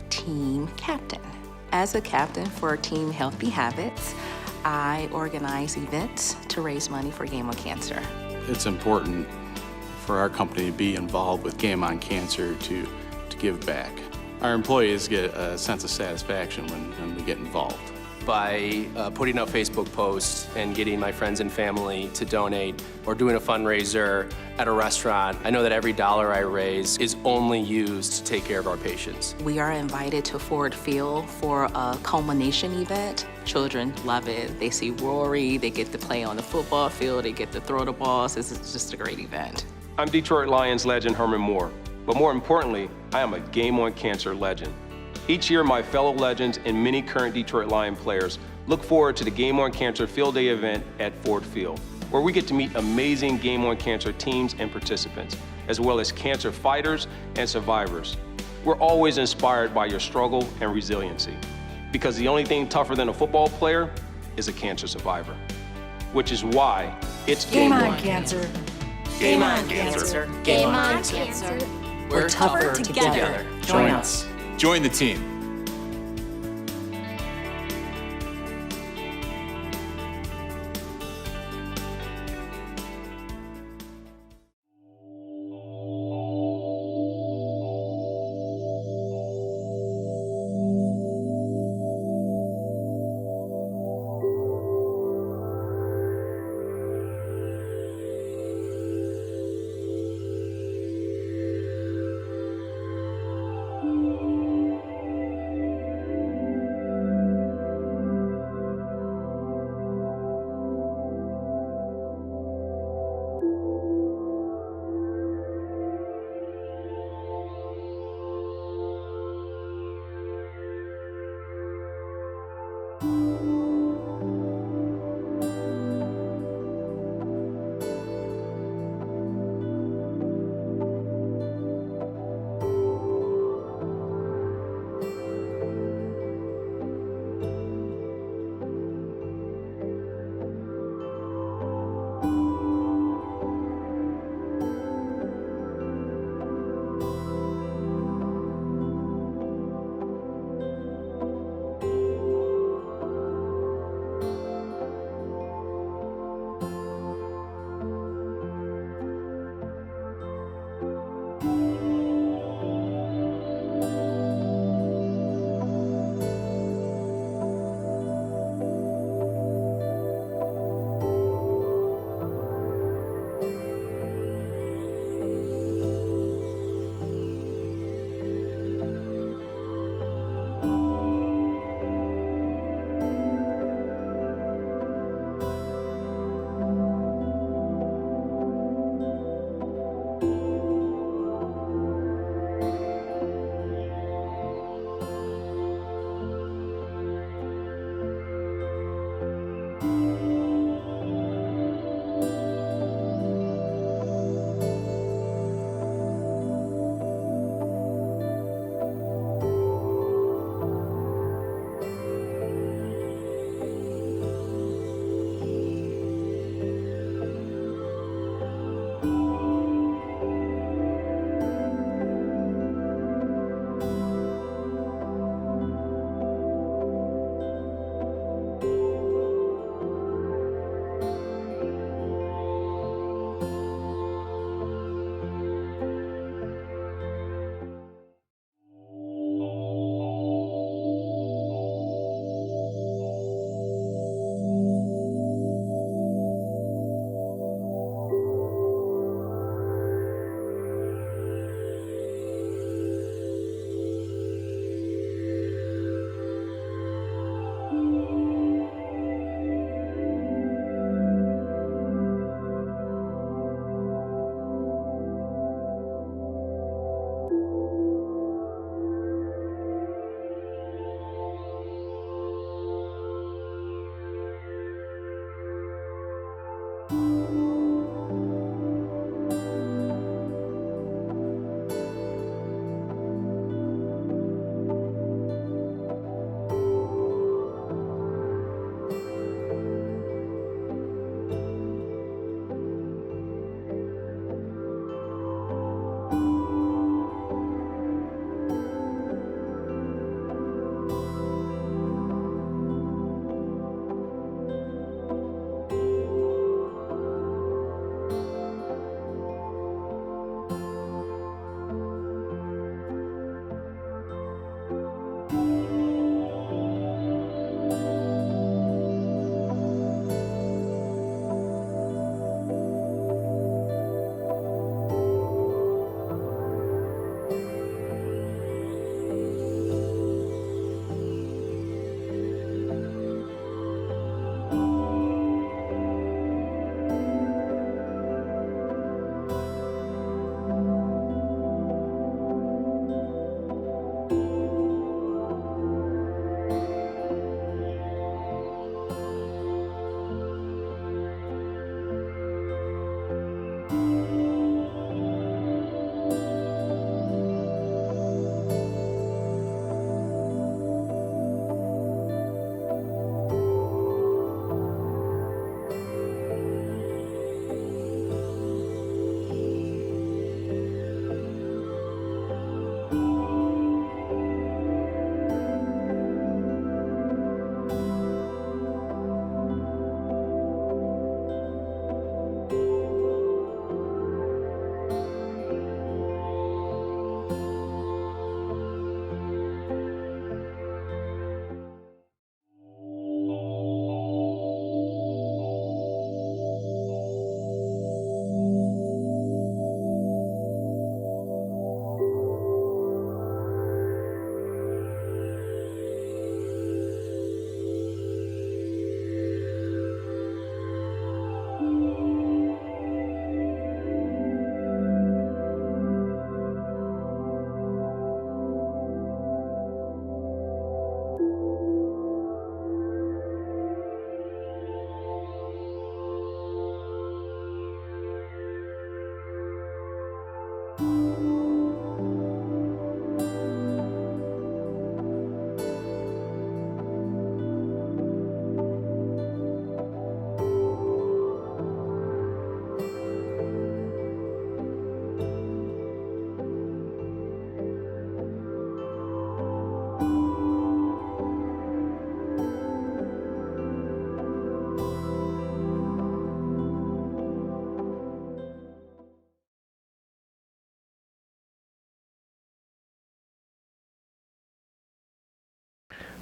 S8: team captain. As a captain for Team Healthy Habits, I organize events to raise money for Game on Cancer.
S9: It's important for our company to be involved with Game on Cancer to give back. Our employees get a sense of satisfaction when we get involved.
S10: by putting up Facebook posts and getting my friends and family to donate, or doing a fundraiser at a restaurant. I know that every dollar I raise is only used to take care of our patients.
S8: We are invited to Ford Field for a culmination event. Children love it. They see Rory, they get to play on the football field, they get to throw the balls. This is just a great event.
S11: I'm Detroit Lions legend Herman Moore, but more importantly, I am a Game on Cancer legend. Each year, my fellow legends and many current Detroit Lion players look forward to the Game on Cancer Field Day event at Ford Field, where we get to meet amazing Game on Cancer teams and participants, as well as cancer fighters and survivors. We're always inspired by your struggle and resiliency, because the only thing tougher than a football player is a cancer survivor, which is why it's
S5: Game on Cancer.
S8: Game on Cancer.
S12: Game on Cancer.
S8: We're tougher together.
S7: Join us. Join the team.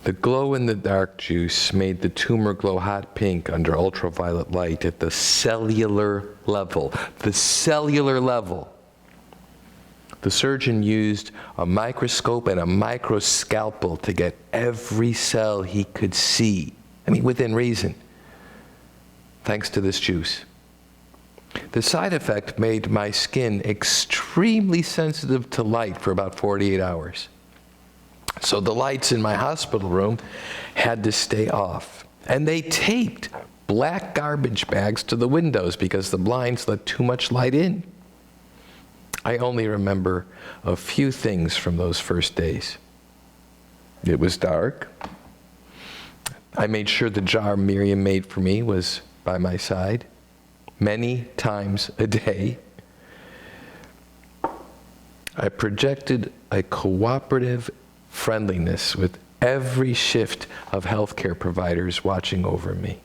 S2: The glow-in-the-dark juice made the tumor glow hot pink under ultraviolet light at the cellular level. The cellular level. The surgeon used a microscope and a microscalpel to get every cell he could see. I mean, within reason. Thanks to this juice. The side effect made my skin extremely sensitive to light for about 48 hours. So the lights in my hospital room had to stay off. And they taped black garbage bags to the windows because the blinds let too much light in. I only remember a few things from those first days. It was dark. I made sure the jar Miriam made for me was by my side many times a day. I projected a cooperative friendliness with every shift of healthcare providers watching over me.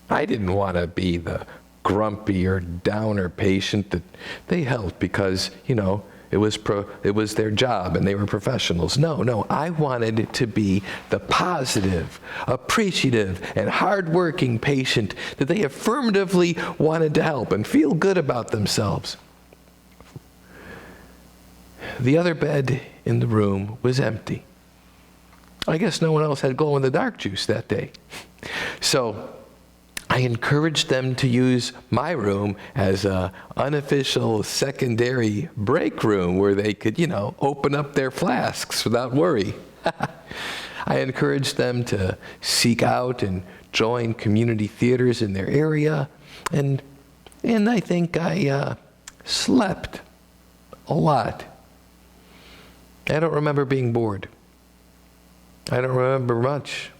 S2: I didn't want to be the grumpy or downer patient that they helped because, you know, it was their job and they were professionals. No, I wanted it to be the positive, appreciative, and hardworking patient that they affirmatively wanted to help and feel good about themselves. The other bed in the room was empty. I guess no one else had glow-in-the-dark juice that day. So I encouraged them to use my room as an unofficial secondary break room where they could, open up their flasks without worry. I encouraged them to seek out and join community theaters in their area. And I think I slept a lot. I don't remember being bored. I don't remember much.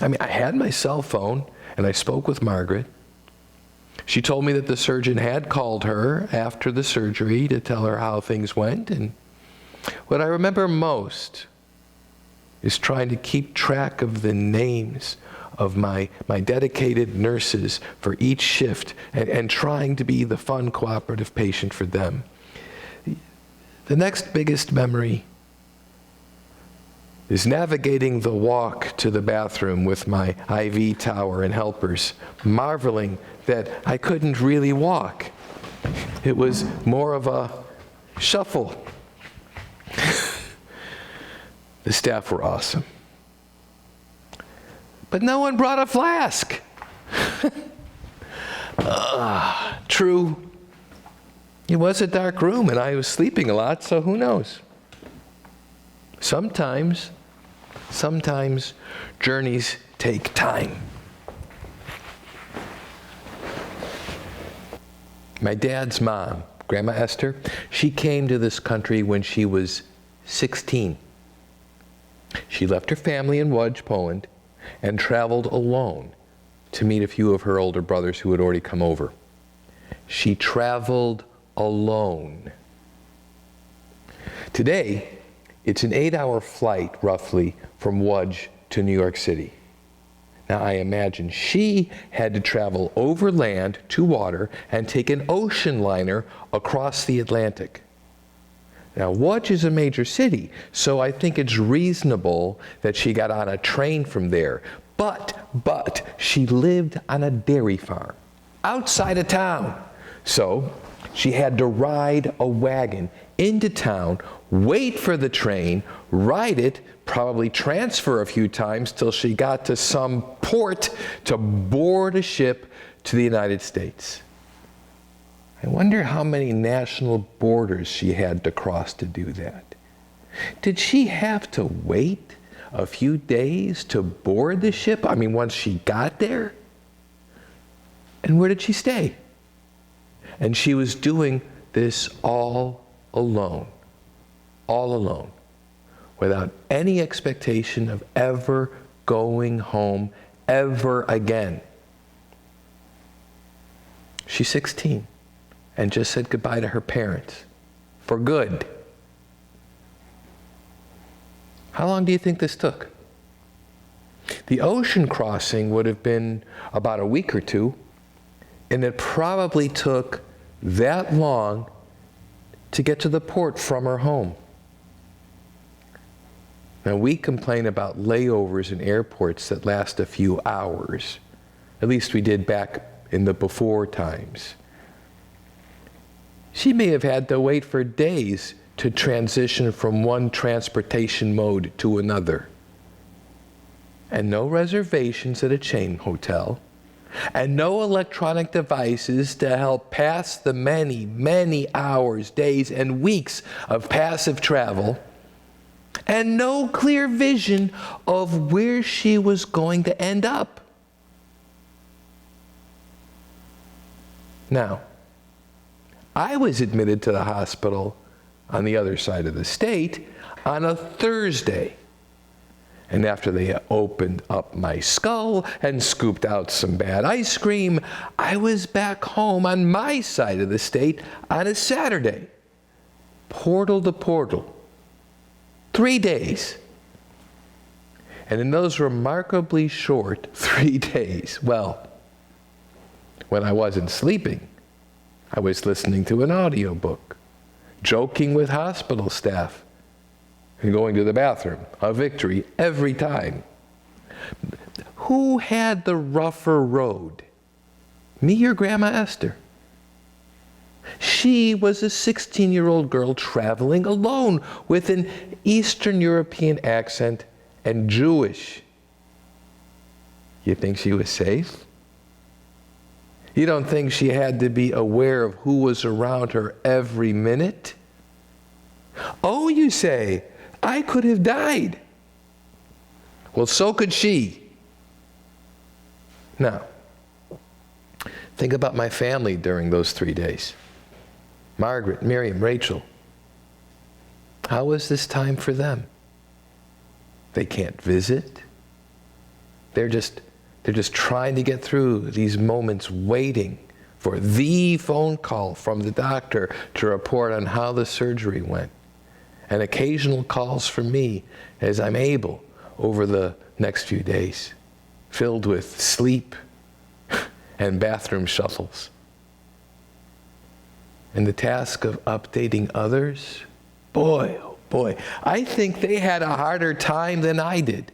S2: I mean, I had my cell phone, and I spoke with Margaret. She told me that the surgeon had called her after the surgery to tell her how things went. And what I remember most is trying to keep track of the names of my dedicated nurses for each shift and trying to be the fun, cooperative patient for them. The next biggest memory is navigating the walk to the bathroom with my IV tower and helpers, marveling that I couldn't really walk. It was more of a shuffle. The staff were awesome. But no one brought a flask. True. It was a dark room and I was sleeping a lot, so who knows? Sometimes journeys take time. My dad's mom, Grandma Esther, she came to this country when she was 16. She left her family in Łódź, Poland, and traveled alone to meet a few of her older brothers who had already come over. She traveled alone. Today, it's an 8-hour flight, roughly, from Łódź to New York City. Now, I imagine she had to travel over land to water and take an ocean liner across the Atlantic. Now, Łódź is a major city, so I think it's reasonable that she got on a train from there. But she lived on a dairy farm outside of town. So she had to ride a wagon into town, wait for the train, ride it, probably transfer a few times till she got to some port to board a ship to the United States. I wonder how many national borders she had to cross to do that. Did she have to wait a few days to board the ship? I mean, once she got there? And where did she stay? And she was doing this all alone, without any expectation of ever going home ever again. She's 16 and just said goodbye to her parents for good. How long do you think this took? The ocean crossing would have been about a week or two, and it probably took that long to get to the port from her home. Now, we complain about layovers in airports that last a few hours. At least we did back in the before times. She may have had to wait for days to transition from one transportation mode to another. And no reservations at a chain hotel, and no electronic devices to help pass the many, many hours, days, and weeks of passive travel, and no clear vision of where she was going to end up. Now, I was admitted to the hospital on the other side of the state on a Thursday. And after they opened up my skull and scooped out some bad ice cream, I was back home on my side of the state on a Saturday. Portal to portal. 3 days. And in those remarkably short 3 days, well, when I wasn't sleeping, I was listening to an audiobook, joking with hospital staff, and going to the bathroom, a victory every time. Who had the rougher road? Me or Grandma Esther? She was a 16-year-old girl traveling alone with an Eastern European accent and Jewish. You think she was safe? You don't think she had to be aware of who was around her every minute? Oh, you say, I could have died. Well, so could she. Now, think about my family during those 3 days. Margaret, Miriam, Rachel. How was this time for them? They can't visit. They're just trying to get through these moments waiting for the phone call from the doctor to report on how the surgery went. And occasional calls from me as I'm able over the next few days, filled with sleep and bathroom shuffles. And the task of updating others, boy, oh boy, I think they had a harder time than I did.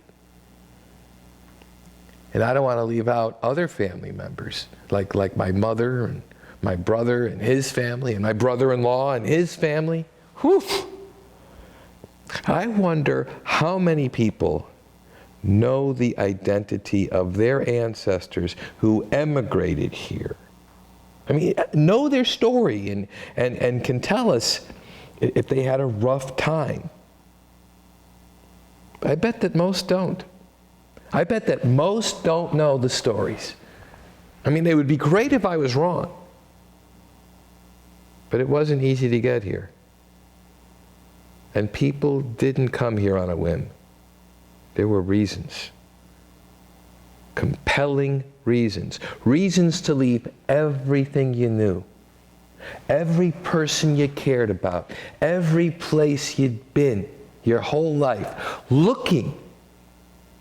S2: And I don't want to leave out other family members, like my mother and my brother and his family, and my brother-in-law and his family. Whew! I wonder how many people know the identity of their ancestors who emigrated here. I mean, know their story and can tell us if they had a rough time. I bet that most don't. I bet that most don't know the stories. I mean, they would be great if I was wrong. But it wasn't easy to get here. And people didn't come here on a whim. There were reasons. Compelling reasons. Reasons to leave everything you knew. Every person you cared about. Every place you'd been your whole life. Looking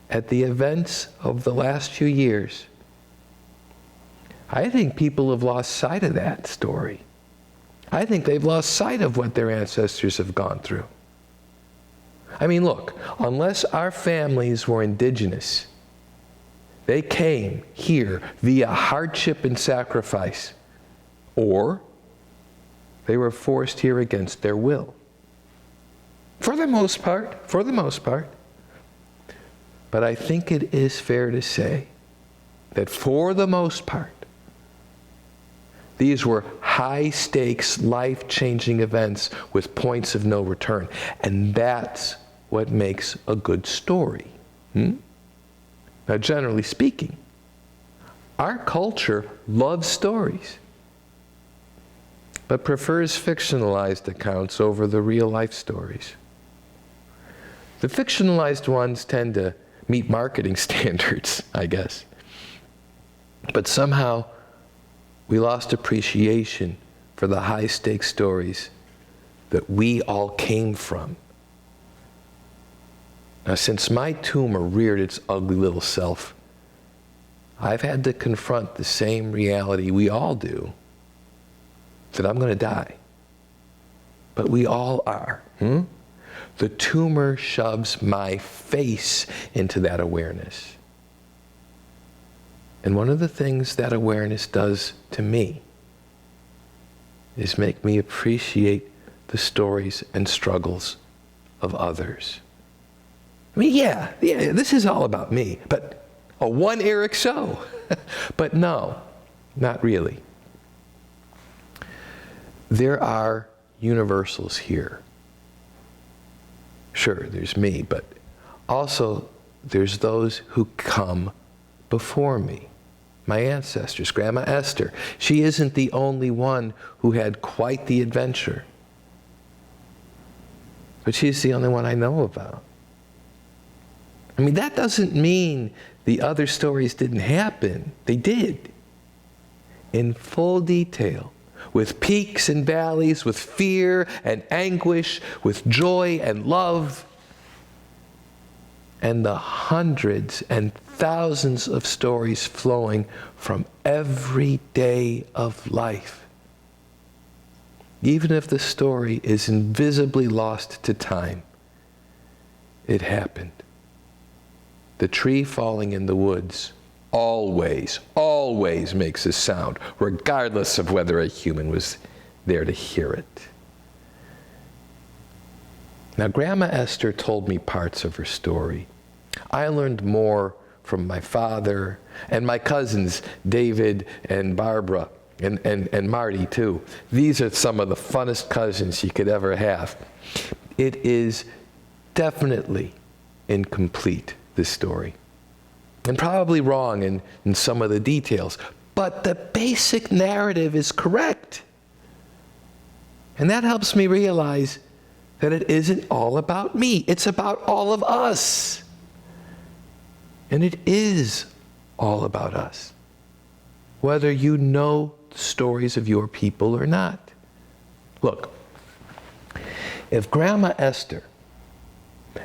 S2: at the events of the last few years. I think people have lost sight of that story. I think they've lost sight of what their ancestors have gone through. I mean, look, unless our families were indigenous, they came here via hardship and sacrifice, or they were forced here against their will. For the most part. But I think it is fair to say that for the most part, these were high-stakes, life-changing events with points of no return. And that's what makes a good story. Now, generally speaking, our culture loves stories, but prefers fictionalized accounts over the real-life stories. The fictionalized ones tend to meet marketing standards, I guess. But somehow, we lost appreciation for the high-stakes stories that we all came from. Now, since my tumor reared its ugly little self, I've had to confront the same reality we all do, that I'm going to die. But we all are. The tumor shoves my face into that awareness. And one of the things that awareness does to me is make me appreciate the stories and struggles of others. I mean, yeah, this is all about me, but a one Eric show. But no, not really. There are universals here. Sure, there's me, but also there's those who come before me. My ancestors, Grandma Esther. She isn't the only one who had quite the adventure. But she's the only one I know about. I mean, that doesn't mean the other stories didn't happen. They did. In full detail, with peaks and valleys, with fear and anguish, with joy and love, and the hundreds and thousands of stories flowing from every day of life. Even if the story is invisibly lost to time, it happened. The tree falling in the woods always makes a sound, regardless of whether a human was there to hear it. Now, Grandma Esther told me parts of her story. I learned more from my father and my cousins, David and Barbara, and Marty too. These are some of the funnest cousins you could ever have. It is definitely incomplete, this story, and probably wrong in some of the details, but the basic narrative is correct. And that helps me realize that it isn't all about me, it's about all of us. And it is all about us, whether you know the stories of your people or not. Look, if Grandma Esther,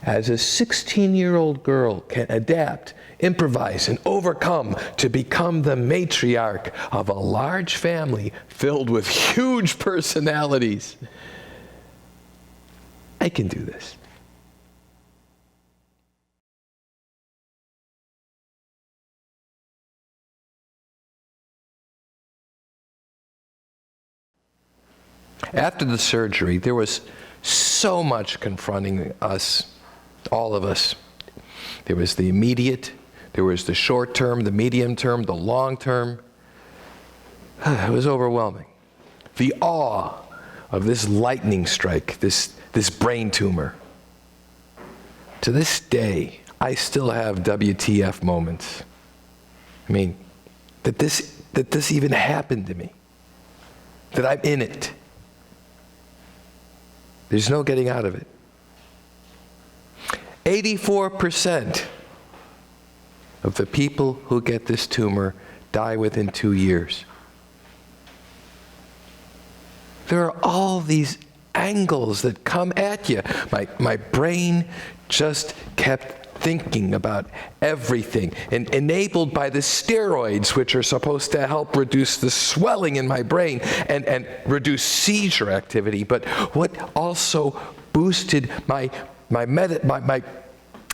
S2: as a 16-year-old girl, can adapt, improvise, and overcome to become the matriarch of a large family filled with huge personalities, I can do this. After the surgery, there was so much confronting us, all of us. There was the immediate, there was the short term, the medium term, the long term. It was overwhelming. The awe of this lightning strike, this brain tumor. To this day, I still have WTF moments. I mean, that this even happened to me, that I'm in it. There's no getting out of it. 84% of the people who get this tumor die within 2 years. There are all these angles that come at you. My brain just kept thinking about everything, and enabled by the steroids, which are supposed to help reduce the swelling in my brain and reduce seizure activity, but what also boosted my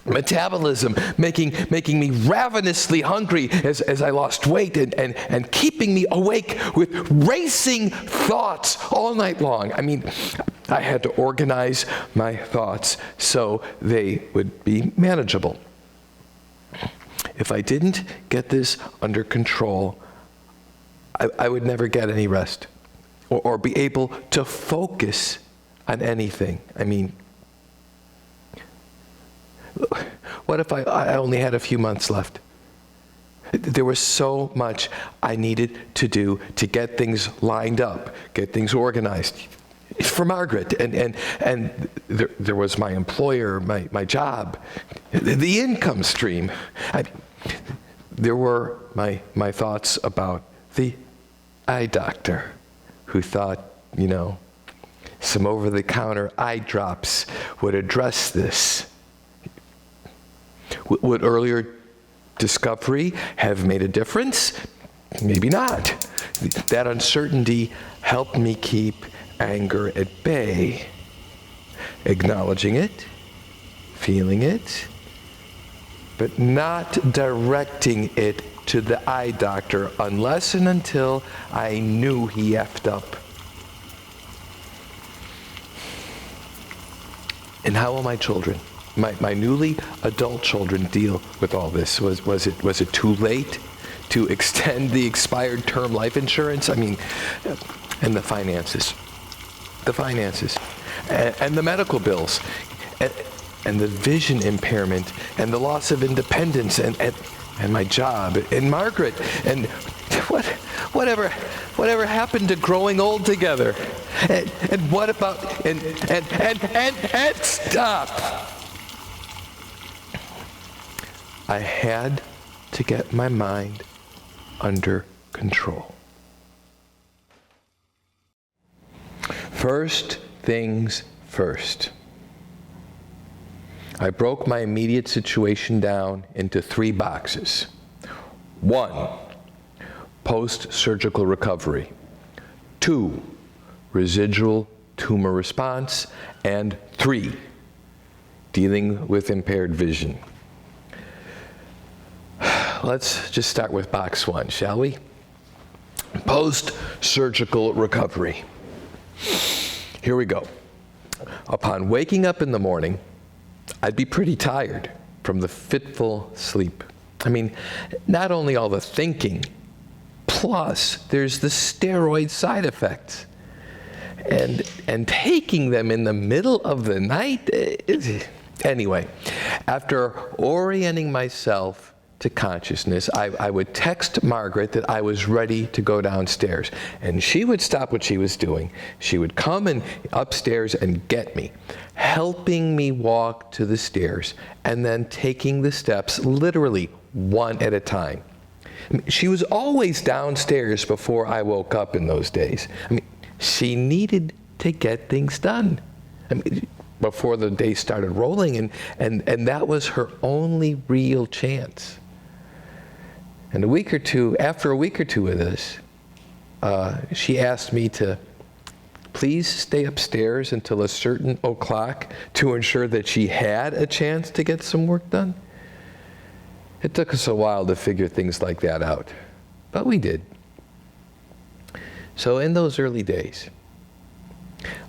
S2: metabolism, making me ravenously hungry as I lost weight, and keeping me awake with racing thoughts all night long. I mean, I had to organize my thoughts so they would be manageable. If I didn't get this under control, I would never get any rest or be able to focus on anything. I mean, what if I only had a few months left? There was so much I needed to do to get things lined up, get things organized. For Margaret, and there was my employer, my job, the income stream. There were my thoughts about the eye doctor who thought, some over-the-counter eye drops would address this. Would earlier discovery have made a difference? Maybe not. That uncertainty helped me keep anger at bay. acknowledging it, feeling it, but not directing it to the eye doctor unless and until I knew he effed up. And how will my children, my newly adult children, deal with all this? Was it too late to extend the expired term life insurance? I mean, and the finances, and the medical bills, and the vision impairment, and the loss of independence, and my job, and Margaret, and whatever happened to growing old together? And what about, and stop! I had to get my mind under control. First things first. I broke my immediate situation down into 3 boxes. 1, post-surgical recovery. 2, residual tumor response. And 3, dealing with impaired vision. Let's just start with box 1, shall we? Post-surgical recovery. Here we go. Upon waking up in the morning, I'd be pretty tired from the fitful sleep. I mean, not only all the thinking, plus there's the steroid side effects. And taking them in the middle of the night, anyway, after orienting myself to consciousness, I would text Margaret that I was ready to go downstairs. And she would stop what she was doing. She would come upstairs and get me, helping me walk to the stairs, and then taking the steps literally one at a time. She was always downstairs before I woke up in those days. I mean, she needed to get things done. I mean, before the day started rolling, and that was her only real chance. And after a week or two of this, she asked me to please stay upstairs until a certain o'clock to ensure that she had a chance to get some work done. It took us a while to figure things like that out, but we did. So in those early days,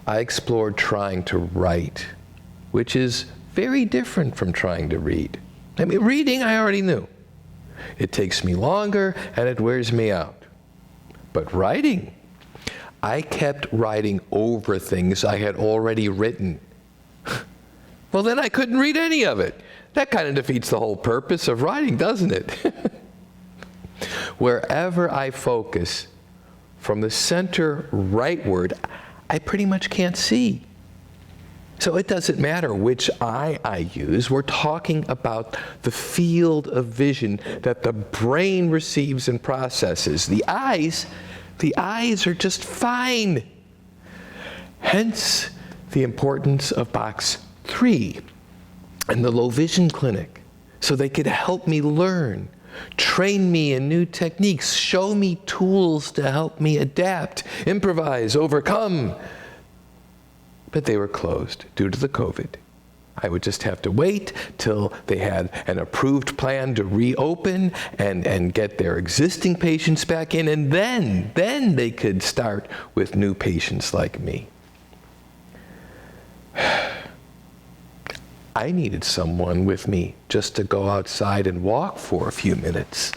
S2: I explored trying to write, which is very different from trying to read. I mean, reading I already knew. It takes me longer and it wears me out. But writing, I kept writing over things I had already written. Well, then I couldn't read any of it. That kind of defeats the whole purpose of writing, doesn't it? Wherever I focus, from the center rightward, I pretty much can't see. So it doesn't matter which eye I use. We're talking about the field of vision that the brain receives and processes. The eyes are just fine. Hence the importance of box 3 and the low vision clinic, so they could help me learn, train me in new techniques, show me tools to help me adapt, improvise, overcome. But they were closed due to the COVID. I would just have to wait till they had an approved plan to reopen and get their existing patients back in, and then they could start with new patients like me. I needed someone with me just to go outside and walk for a few minutes.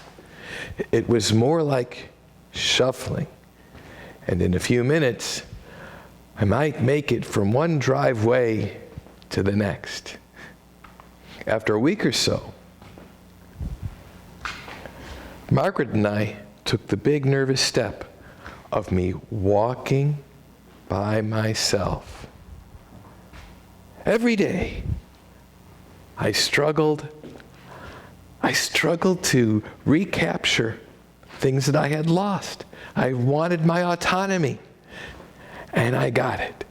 S2: It was more like shuffling. And in a few minutes, I might make it from one driveway to the next. After a week or so, Margaret and I took the big nervous step of me walking by myself. Every day, I struggled to recapture things that I had lost. I wanted my autonomy, and I got it.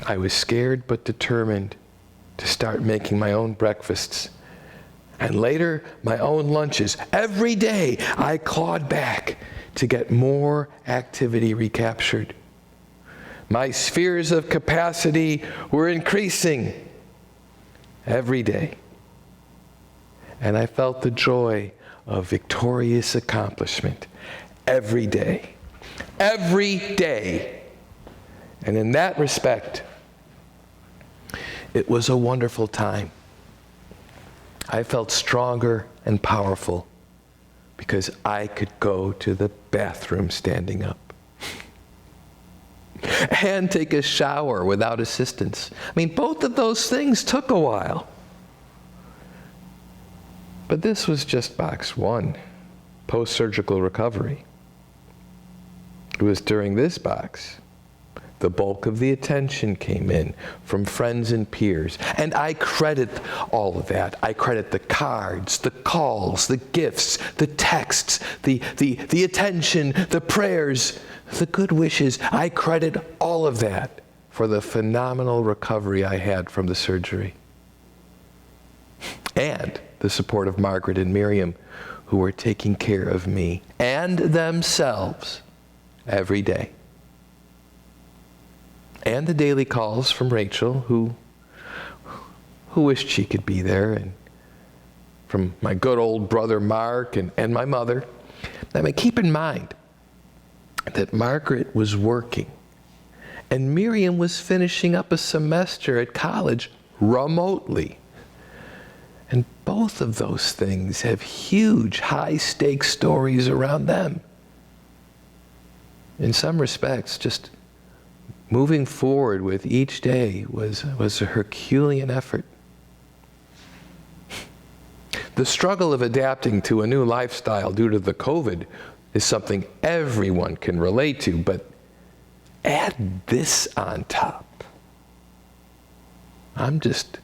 S2: I was scared but determined to start making my own breakfasts, and later my own lunches. Every day I clawed back to get more activity recaptured. My spheres of capacity were increasing every day. And I felt the joy of victorious accomplishment every day. Every day. And in that respect, it was a wonderful time. I felt stronger and powerful because I could go to the bathroom standing up and take a shower without assistance. I mean, both of those things took a while. But this was just box 1, post-surgical recovery. It was during this box the bulk of the attention came in from friends and peers. And I credit all of that. I credit the cards, the calls, the gifts, the texts, the attention, the prayers, the good wishes. I credit all of that for the phenomenal recovery I had from the surgery. And the support of Margaret and Miriam, who were taking care of me and themselves every day. And the daily calls from Rachel, who wished she could be there, and from my good old brother Mark and my mother. I mean, keep in mind that Margaret was working, and Miriam was finishing up a semester at college remotely. And both of those things have huge, high-stakes stories around them. In some respects, just moving forward with each day was a Herculean effort. The struggle of adapting to a new lifestyle due to the COVID is something everyone can relate to, but add this on top. I'm just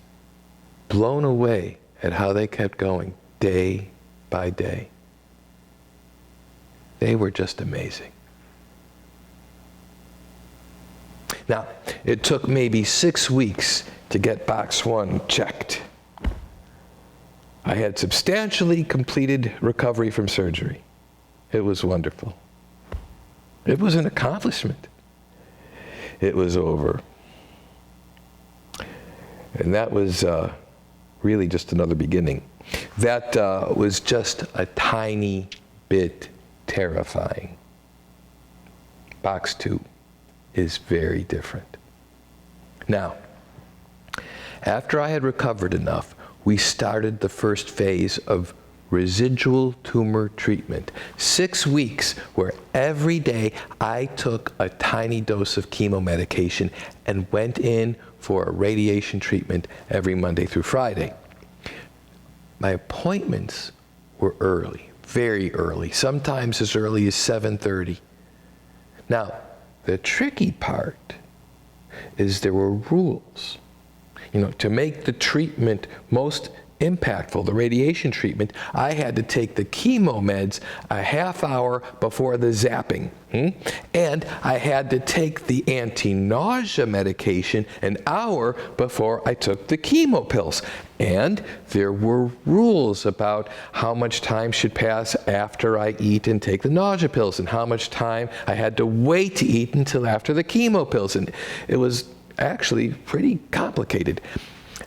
S2: blown away at how they kept going day by day. They were just amazing. Now, it took maybe 6 weeks to get box 1 checked. I had substantially completed recovery from surgery. It was wonderful. It was an accomplishment. It was over. And that was really just another beginning. That was just a tiny bit terrifying. Box 2 is very different. Now, after I had recovered enough, we started the first phase of residual tumor treatment. 6 weeks where every day I took a tiny dose of chemo medication and went in for a radiation treatment every Monday through Friday. My appointments were early, very early, sometimes as early as 7:30. Now, the tricky part is there were rules. To make the treatment most impactful, the radiation treatment, I had to take the chemo meds a half hour before the zapping. And I had to take the anti-nausea medication an hour before I took the chemo pills. And there were rules about how much time should pass after I eat and take the nausea pills, and how much time I had to wait to eat until after the chemo pills. And it was actually pretty complicated.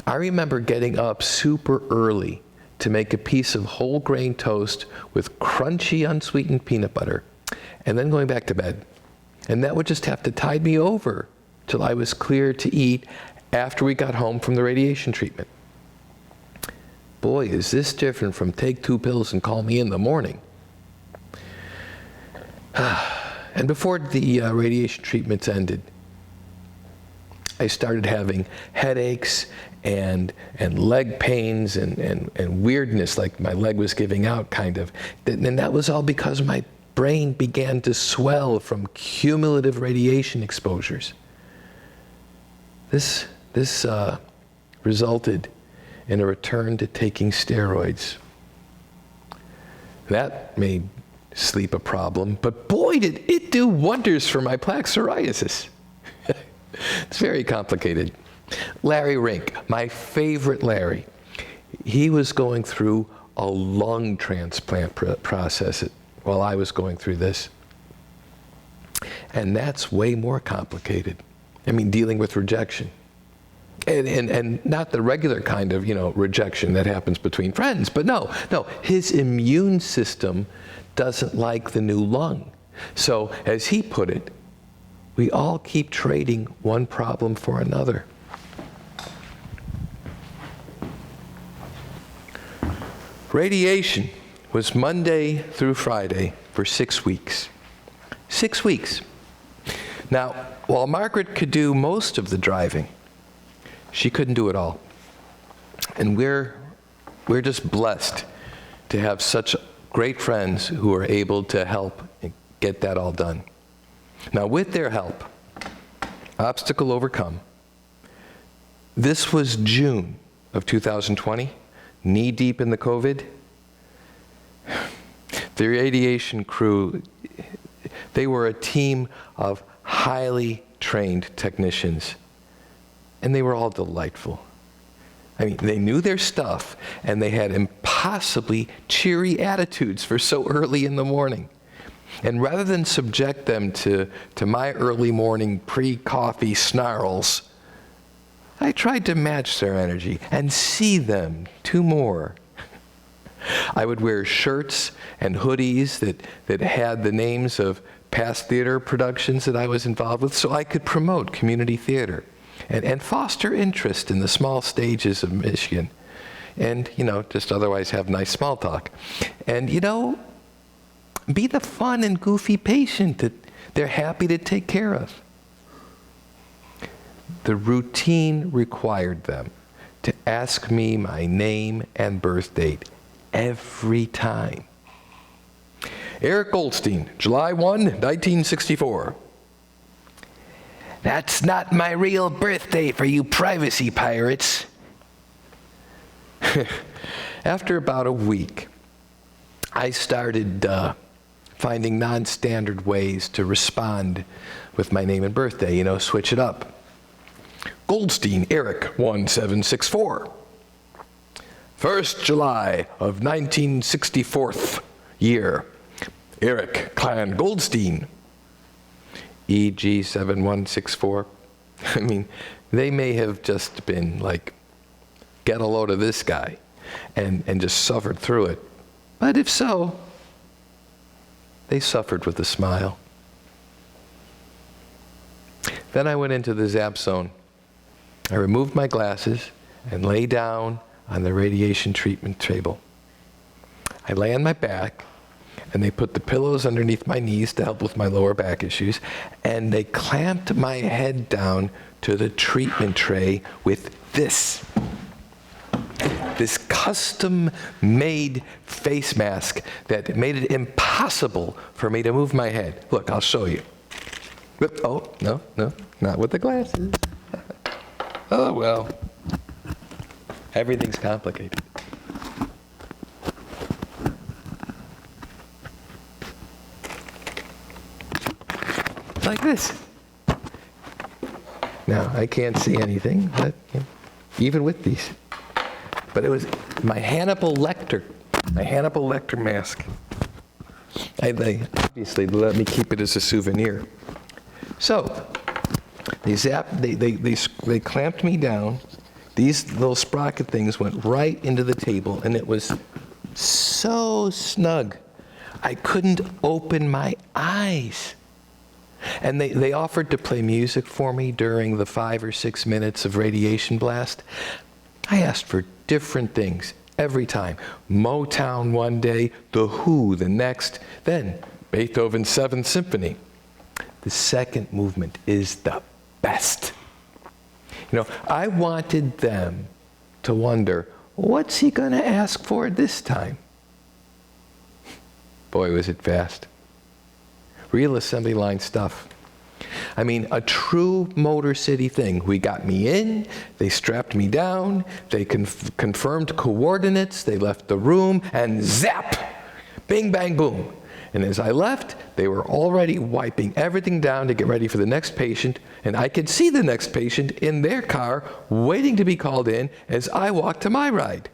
S2: I remember getting up super early to make a piece of whole grain toast with crunchy unsweetened peanut butter, and then going back to bed. And that would just have to tide me over till I was clear to eat after we got home from the radiation treatment. Boy, is this different from take 2 pills and call me in the morning. And before the radiation treatments ended, I started having headaches and leg pains and weirdness, like my leg was giving out, kind of. And that was all because my brain began to swell from cumulative radiation exposures. This resulted in a return to taking steroids. That made sleep a problem, but boy, did it do wonders for my plaque psoriasis. It's very complicated. Larry Rink, my favorite Larry, he was going through a lung transplant process while I was going through this. And that's way more complicated. I mean, dealing with rejection. And not the regular kind of, rejection that happens between friends, but no, his immune system doesn't like the new lung. So, as he put it, we all keep trading one problem for another. Radiation was Monday through Friday for 6 weeks. 6 weeks. Now, while Margaret could do most of the driving, she couldn't do it all. And we're just blessed to have such great friends who are able to help get that all done. Now, with their help, obstacle overcome, this was June of 2020, knee deep in the COVID. The radiation crew, they were a team of highly trained technicians, and they were all delightful. I mean, they knew their stuff, and they had impossibly cheery attitudes for so early in the morning. And rather than subject them to my early morning pre-coffee snarls, I tried to match their energy and see them 2 more. I would wear shirts and hoodies that had the names of past theater productions that I was involved with, so I could promote community theater and foster interest in the small stages of Michigan. And, just otherwise have nice small talk. And, be the fun and goofy patient that they're happy to take care of. The routine required them to ask me my name and birth date every time. Eric Goldstein, July 1, 1964. That's not my real birthday for you privacy pirates. After about a week, I started finding non-standard ways to respond with my name and birthday, switch it up. Goldstein, Eric, 1764. 1st July of 1964th year. Eric Clan Goldstein, EG 7164. I mean, they may have just been like, get a load of this guy, and just suffered through it. But if so, they suffered with a smile. Then I went into the zap zone. I removed my glasses and lay down on the radiation treatment table. I lay on my back, and they put the pillows underneath my knees to help with my lower back issues, and they clamped my head down to the treatment tray with this custom-made face mask that made it impossible for me to move my head. Look, I'll show you. Oh, no, not with the glasses. Oh, well. Everything's complicated. Like this. Now, I can't see anything, but even with these. But it was my Hannibal Lecter mask. They obviously let me keep it as a souvenir. So, they clamped me down. These little sprocket things went right into the table, and it was so snug. I couldn't open my eyes. And they offered to play music for me during the 5 or 6 minutes of radiation blast. I asked for different things every time. Motown one day, The Who the next, then Beethoven's 7th Symphony. The second movement is the best. I wanted them to wonder, what's he going to ask for this time? Boy, was it fast. Real assembly line stuff. I mean, a true Motor City thing. We got me in, they strapped me down, they confirmed coordinates, they left the room, and zap! Bing, bang, boom. And as I left, they were already wiping everything down to get ready for the next patient, and I could see the next patient in their car waiting to be called in as I walked to my ride.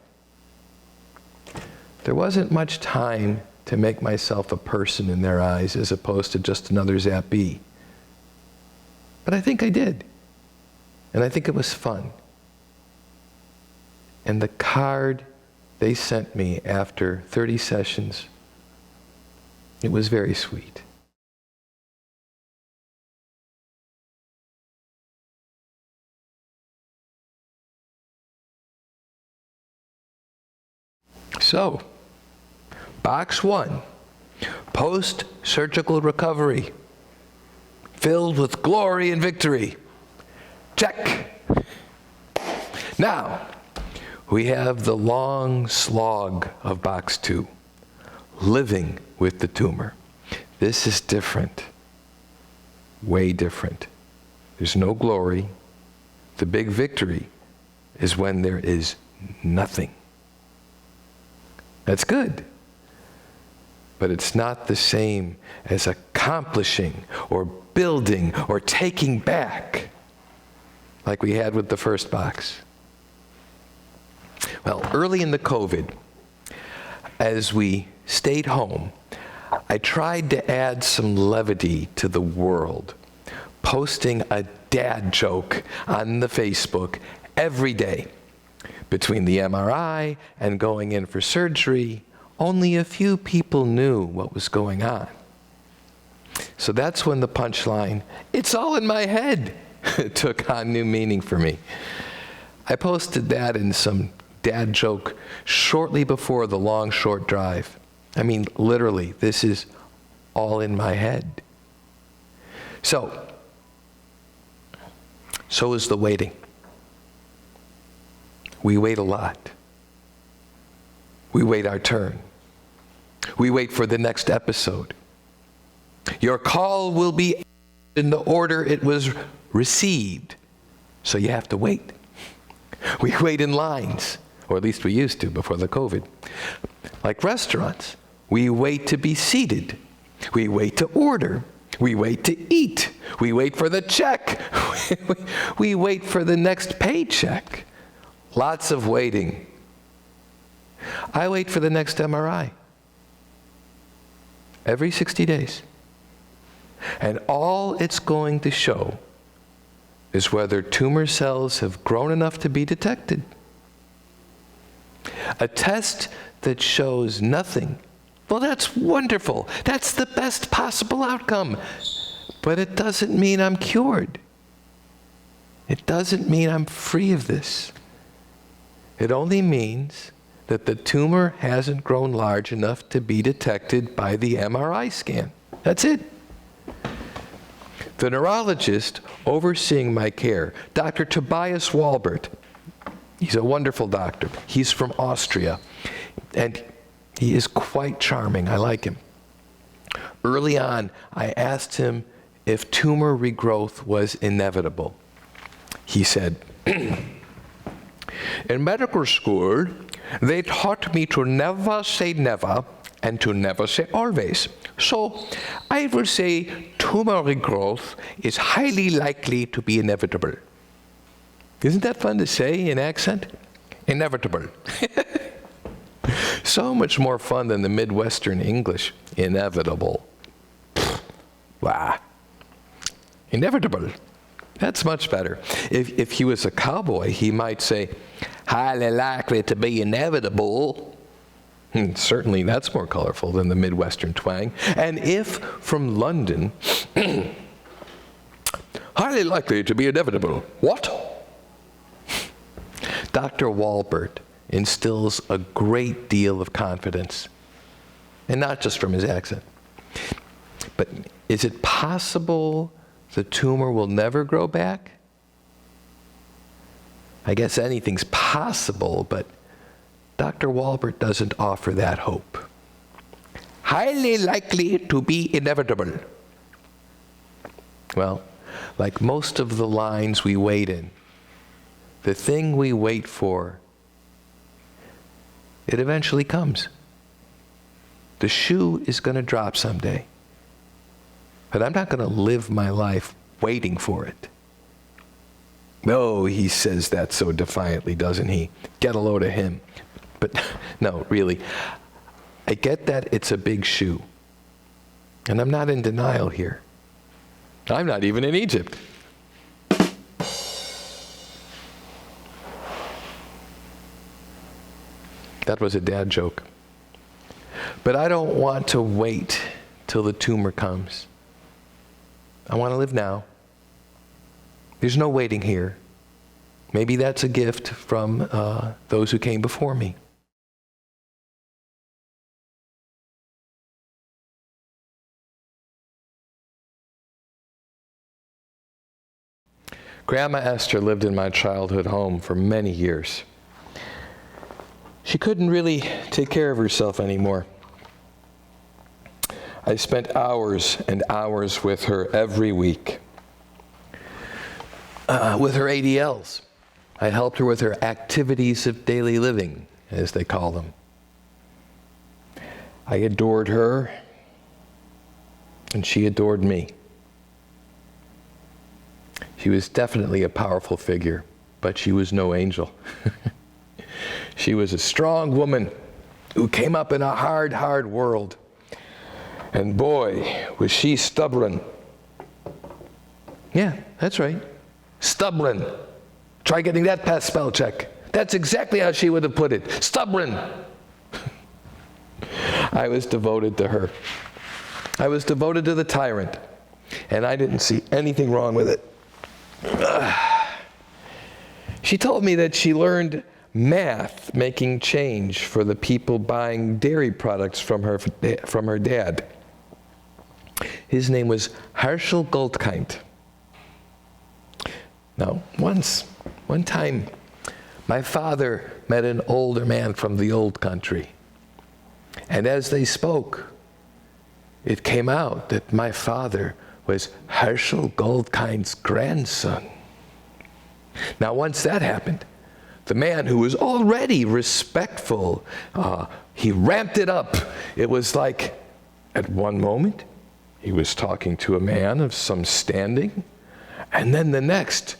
S2: There wasn't much time to make myself a person in their eyes as opposed to just another Zap B. But I think I did. And I think it was fun. And the card they sent me after 30 sessions, it was very sweet. So, box 1, post-surgical recovery, filled with glory and victory. Check. Now, we have the long slog of box 2, living with the tumor. This is different, way different. There's no glory. The big victory is when there is nothing. That's good. But it's not the same as accomplishing or building or taking back like we had with the first box. Well, early in the COVID, as we stayed home, I tried to add some levity to the world, posting a dad joke on the Facebook every day. Between the MRI and going in for surgery, only a few people knew what was going on. So that's when the punchline, "It's all in my head," took on new meaning for me. I posted that in some dad joke shortly before the long, short drive. I mean, literally, this is all in my head. So is the waiting. We wait a lot. We wait our turn. We wait for the next episode. Your call will be in the order it was received, so you have to wait. We wait in lines, or at least we used to before the COVID. Like restaurants, we wait to be seated. We wait to order. We wait to eat. We wait for the check. We wait for the next paycheck. Lots of waiting. I wait for the next MRI every 60 days. And all it's going to show is whether tumor cells have grown enough to be detected. A test that shows nothing, well, that's wonderful. That's the best possible outcome. But it doesn't mean I'm cured. It doesn't mean I'm free of this. It only means that the tumor hasn't grown large enough to be detected by the MRI scan. That's it. The neurologist overseeing my care, Dr. Tobias Walbert, he's a wonderful doctor. He's from Austria, and he is quite charming. I like him. Early on, I asked him if tumor regrowth was inevitable. He said, "In medical school, they taught me to never say never and to never say always. So I will say tumor regrowth is highly likely to be inevitable." Isn't that fun to say in accent? Inevitable. So much more fun than the Midwestern English. Inevitable. Wow. Inevitable. That's much better. If he was a cowboy, he might say, highly likely to be inevitable. Certainly that's more colorful than the Midwestern twang. And if from London, highly likely to be inevitable. What? Dr. Walbert instills a great deal of confidence, and not just from his accent. But is it possible the tumor will never grow back? I guess anything's possible, but Dr. Walbert doesn't offer that hope. Highly likely to be inevitable. Well, like most of the lines we wait in, the thing we wait for, it eventually comes. The shoe is going to drop someday. But I'm not going to live my life waiting for it. No, he says that so defiantly, doesn't he? Get a load of him. But no, really, I get that it's a big shoe. And I'm not in denial here. I'm not even in Egypt. That was a dad joke. But I don't want to wait till the tumor comes. I want to live now. There's no waiting here. Maybe that's a gift from those who came before me. Grandma Esther lived in my childhood home for many years. She couldn't really take care of herself anymore. I spent hours and hours with her every week. With her ADLs. I helped her with her activities of daily living, as they call them. I adored her, and she adored me. She was definitely a powerful figure, but she was no angel. She was a strong woman who came up in a hard, hard world. And boy, was she stubborn. Yeah, that's right. Stubborn. Try getting that past spell check. That's exactly how she would have put it. Stubborn. I was devoted to her. I was devoted to the tyrant, and I didn't see anything wrong with it. She told me that she learned math making change for the people buying dairy products from her dad. His name was Herschel Goldstein. Now, one time, my father met an older man from the old country. And as they spoke, it came out that my father was Herschel Goldstein's grandson. Now, once that happened, the man who was already respectful, he ramped it up. It was like, at one moment, he was talking to a man of some standing, and then the next,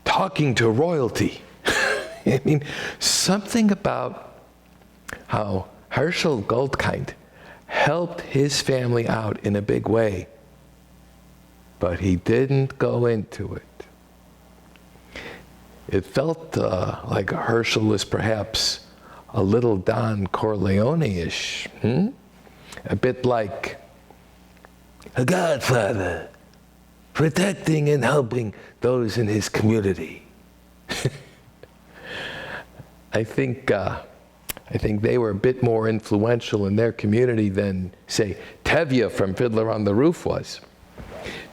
S2: talking to royalty. I mean, something about how Herschel Goldstein helped his family out in a big way, but he didn't go into it. It felt like Herschel was perhaps a little Don Corleone-ish, a bit like a godfather, protecting and helping those in his community. I think they were a bit more influential in their community than, say, Tevye from Fiddler on the Roof was.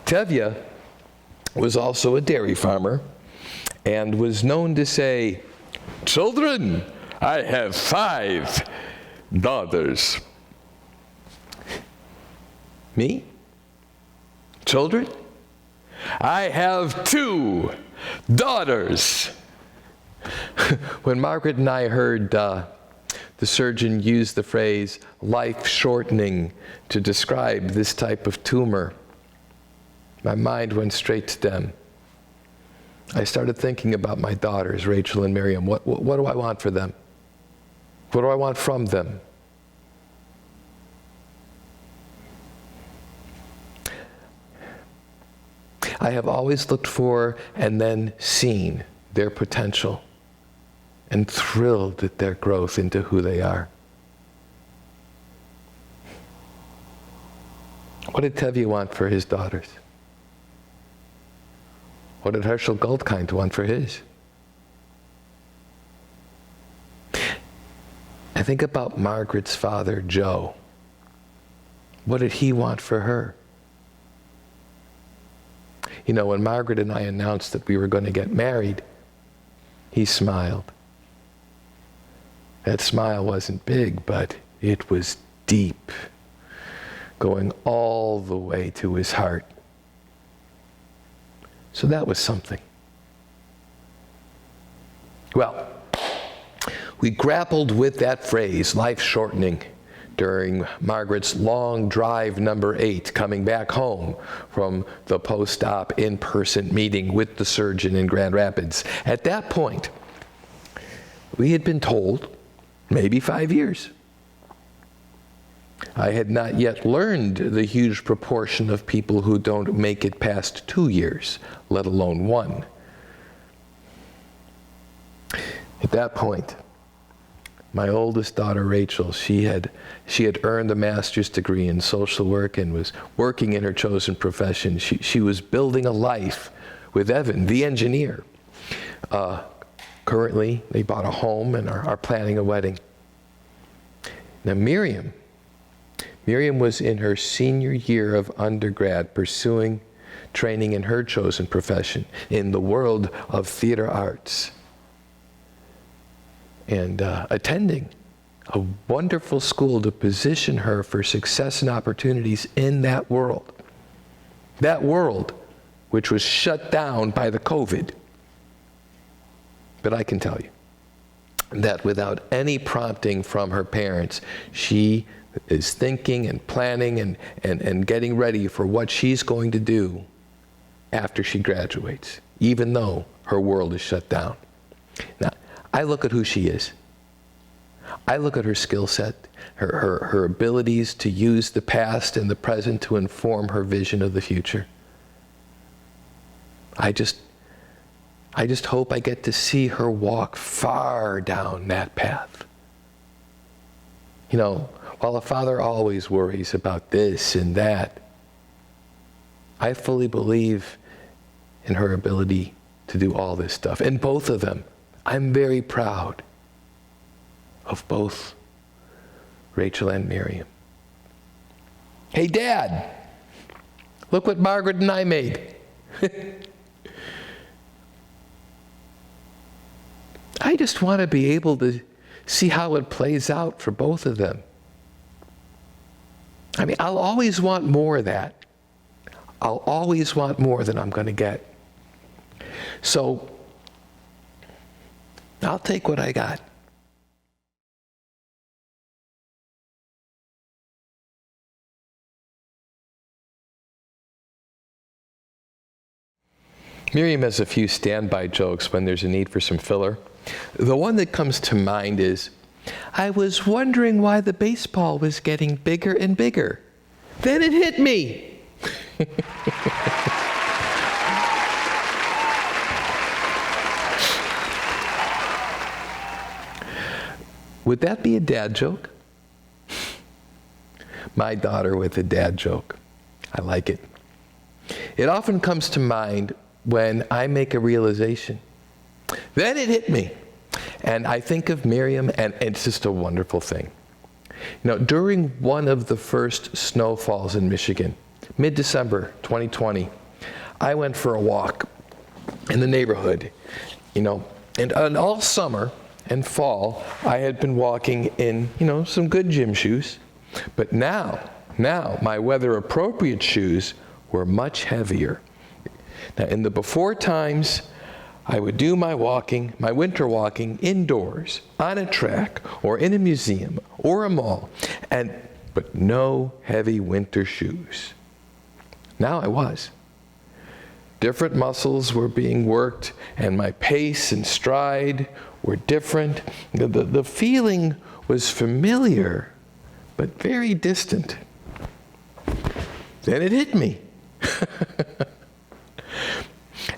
S2: Tevye was also a dairy farmer and was known to say, "Children, I have 5 daughters." Me? Children? I have 2 daughters. When Margaret and I heard the surgeon use the phrase life-shortening to describe this type of tumor, my mind went straight to them. I started thinking about my daughters, Rachel and Miriam. What do I want for them? What do I want from them? I have always looked for and then seen their potential and thrilled at their growth into who they are. What did Tevye want for his daughters? What did Herschel Goldstein want for his? I think about Margaret's father, Joe. What did he want for her? You know, when Margaret and I announced that we were going to get married, he smiled. That smile wasn't big, but it was deep, going all the way to his heart. So that was something. Well, we grappled with that phrase, life-shortening, during Margaret's long drive number 8, coming back home from the post-op in-person meeting with the surgeon in Grand Rapids. At that point, we had been told maybe 5 years. I had not yet learned the huge proportion of people who don't make it past 2 years, let alone 1. At that point, My oldest daughter, Rachel, she had earned a master's degree in social work and was working in her chosen profession. She was building a life with Evan, the engineer. Currently, they bought a home and are planning a wedding. Now, Miriam was in her senior year of undergrad, pursuing training in her chosen profession in the world of theater arts, and attending a wonderful school to position her for success and opportunities in that world. That world which was shut down by the COVID. But I can tell you that without any prompting from her parents, she is thinking and planning and getting ready for what she's going to do after she graduates, even though her world is shut down. Now, I look at who she is. I look at her skill set, her abilities to use the past and the present to inform her vision of the future. I just hope I get to see her walk far down that path. You know, while a father always worries about this and that, I fully believe in her ability to do all this stuff. And both of them, I'm very proud of both Rachel and Miriam. Hey, Dad, look what Margaret and I made. I just want to be able to see how it plays out for both of them. I mean, I'll always want more of that. I'll always want more than I'm going to get. So, I'll take what I got. Miriam has a few standby jokes when there's a need for some filler. The one that comes to mind is, I was wondering why the baseball was getting bigger and bigger. Then it hit me. Would that be a dad joke? My daughter with a dad joke. I like it. It often comes to mind when I make a realization. Then it hit me. And I think of Miriam, and it's just a wonderful thing. You know, during one of the first snowfalls in Michigan, mid-December 2020, I went for a walk in the neighborhood, you know, and all summer and fall, I had been walking in, you know, some good gym shoes. But now, my weather-appropriate shoes were much heavier. Now, in the before times, I would do my winter walking indoors, on a track, or in a museum, or a mall, but no heavy winter shoes. Now I was. Different muscles were being worked, and my pace and stride were different. The feeling was familiar, but very distant. Then it hit me.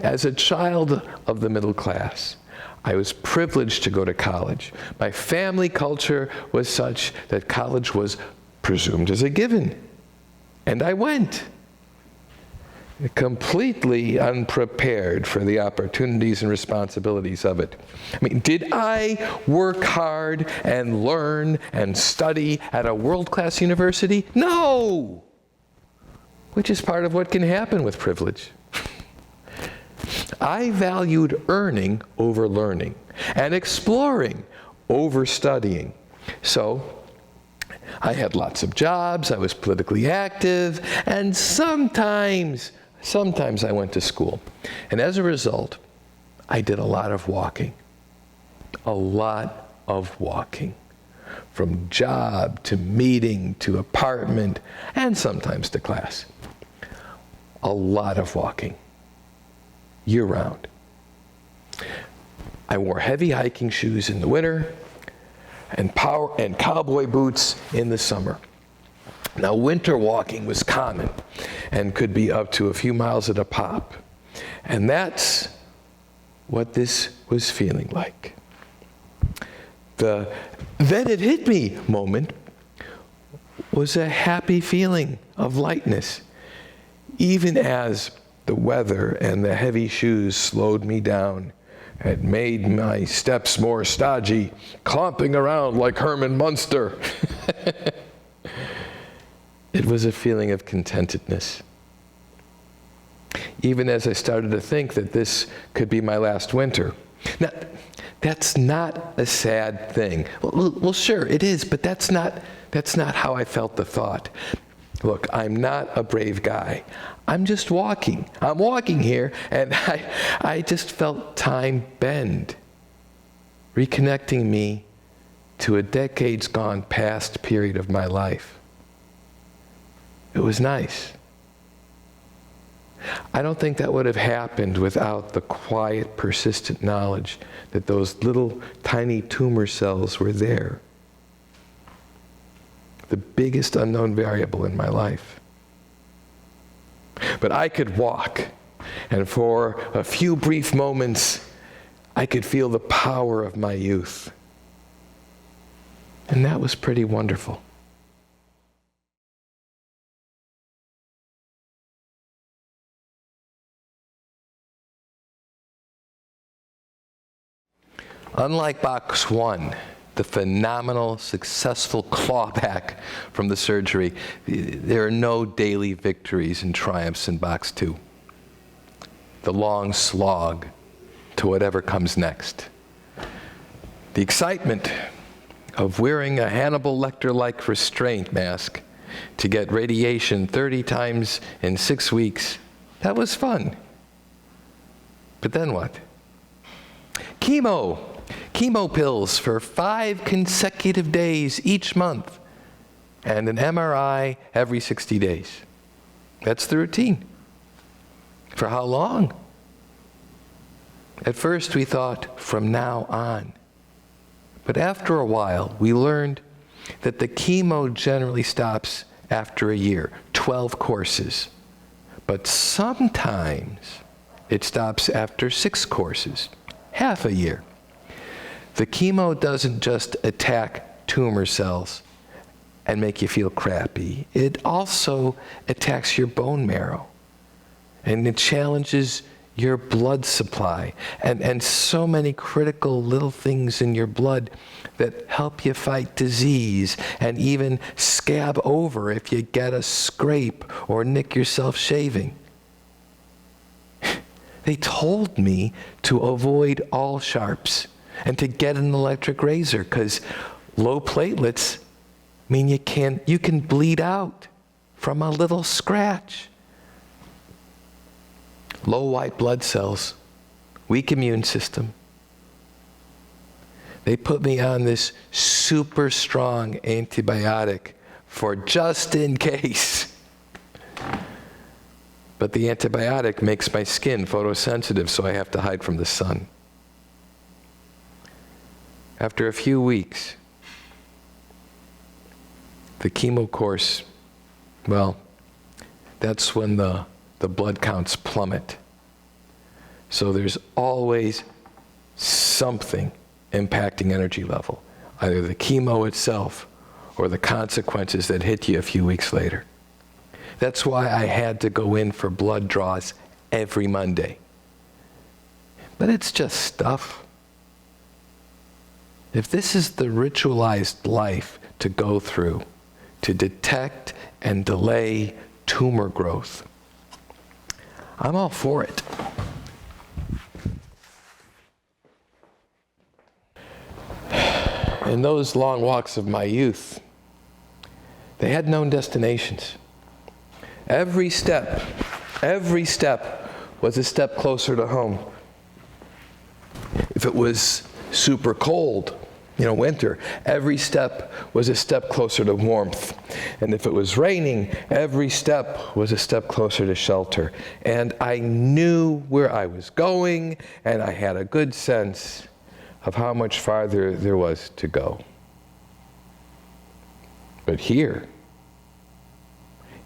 S2: As a child of the middle class, I was privileged to go to college. My family culture was such that college was presumed as a given. And I went, completely unprepared for the opportunities and responsibilities of it. I mean, did I work hard and learn and study at a world-class university? No! Which is part of what can happen with privilege. I valued earning over learning and exploring over studying. So I had lots of jobs, I was politically active, and sometimes I went to school. And as a result, I did a lot of walking. A lot of walking. From job to meeting to apartment and sometimes to class. A lot of walking. Year-round. I wore heavy hiking shoes in the winter and cowboy boots in the summer. Now, winter walking was common and could be up to a few miles at a pop. And that's what this was feeling like. The "then it hit me" moment was a happy feeling of lightness, even as the weather and the heavy shoes slowed me down and made my steps more stodgy, clomping around like Herman Munster. It was a feeling of contentedness. Even as I started to think that this could be my last winter. Now, that's not a sad thing. Well, sure, it is, but that's not how I felt the thought. Look, I'm not a brave guy. I'm just walking. I'm walking here, and I just felt time bend, reconnecting me to a decades gone past period of my life. It was nice. I don't think that would have happened without the quiet, persistent knowledge that those little tiny tumor cells were there. The biggest unknown variable in my life. But I could walk, and for a few brief moments, I could feel the power of my youth. And that was pretty wonderful. Unlike box 1, the phenomenal, successful clawback from the surgery, there are no daily victories and triumphs in box 2. The long slog to whatever comes next. The excitement of wearing a Hannibal Lecter-like restraint mask to get radiation 30 times in 6 weeks, that was fun. But then what? Chemo pills for 5 consecutive days each month, and an MRI every 60 days. That's the routine. For how long? At first we thought, from now on. But after a while, we learned that the chemo generally stops after a year, 12 courses. But sometimes it stops after 6 courses, half a year. The chemo doesn't just attack tumor cells and make you feel crappy. It also attacks your bone marrow, and it challenges your blood supply and so many critical little things in your blood that help you fight disease and even scab over if you get a scrape or nick yourself shaving. They told me to avoid all sharps and to get an electric razor, because low platelets mean you can bleed out from a little scratch. Low white blood cells, weak immune system. They put me on this super strong antibiotic for just in case. But the antibiotic makes my skin photosensitive, so I have to hide from the sun. After a few weeks, the chemo course, well, that's when the blood counts plummet. So there's always something impacting energy level, either the chemo itself or the consequences that hit you a few weeks later. That's why I had to go in for blood draws every Monday. But it's just stuff. If this is the ritualized life to go through to detect and delay tumor growth, I'm all for it. In those long walks of my youth, they had known destinations. Every step was a step closer to home. If it was super cold, winter, every step was a step closer to warmth. And if it was raining, every step was a step closer to shelter. And I knew where I was going, and I had a good sense of how much farther there was to go. But here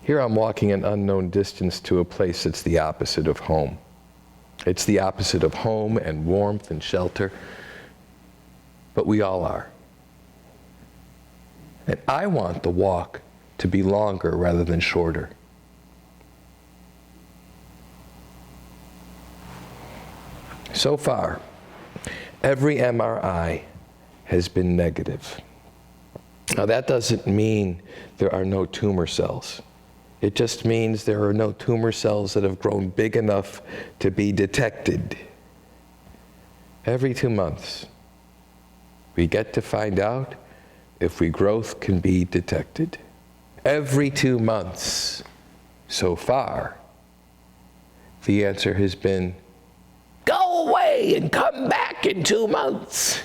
S2: I'm walking an unknown distance to a place that's the opposite of home. It's the opposite of home and warmth and shelter. But we all are. And I want the walk to be longer rather than shorter. So far, every MRI has been negative. Now that doesn't mean there are no tumor cells. It just means there are no tumor cells that have grown big enough to be detected. Every 2 months, we get to find out if regrowth can be detected. Every 2 months, so far, the answer has been, go away and come back in 2 months.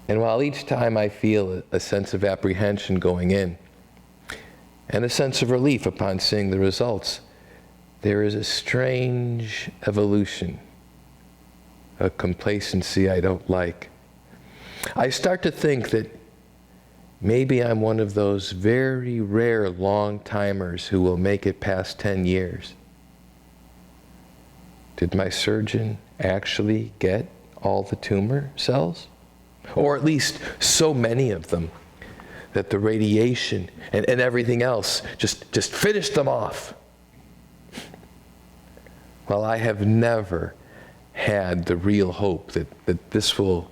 S2: And while each time I feel a sense of apprehension going in, and a sense of relief upon seeing the results, there is a strange evolution, a complacency I don't like. I start to think that maybe I'm one of those very rare long-timers who will make it past 10 years. Did my surgeon actually get all the tumor cells? Or at least so many of them that the radiation and everything else just finished them off. Well, I have never had the real hope that this will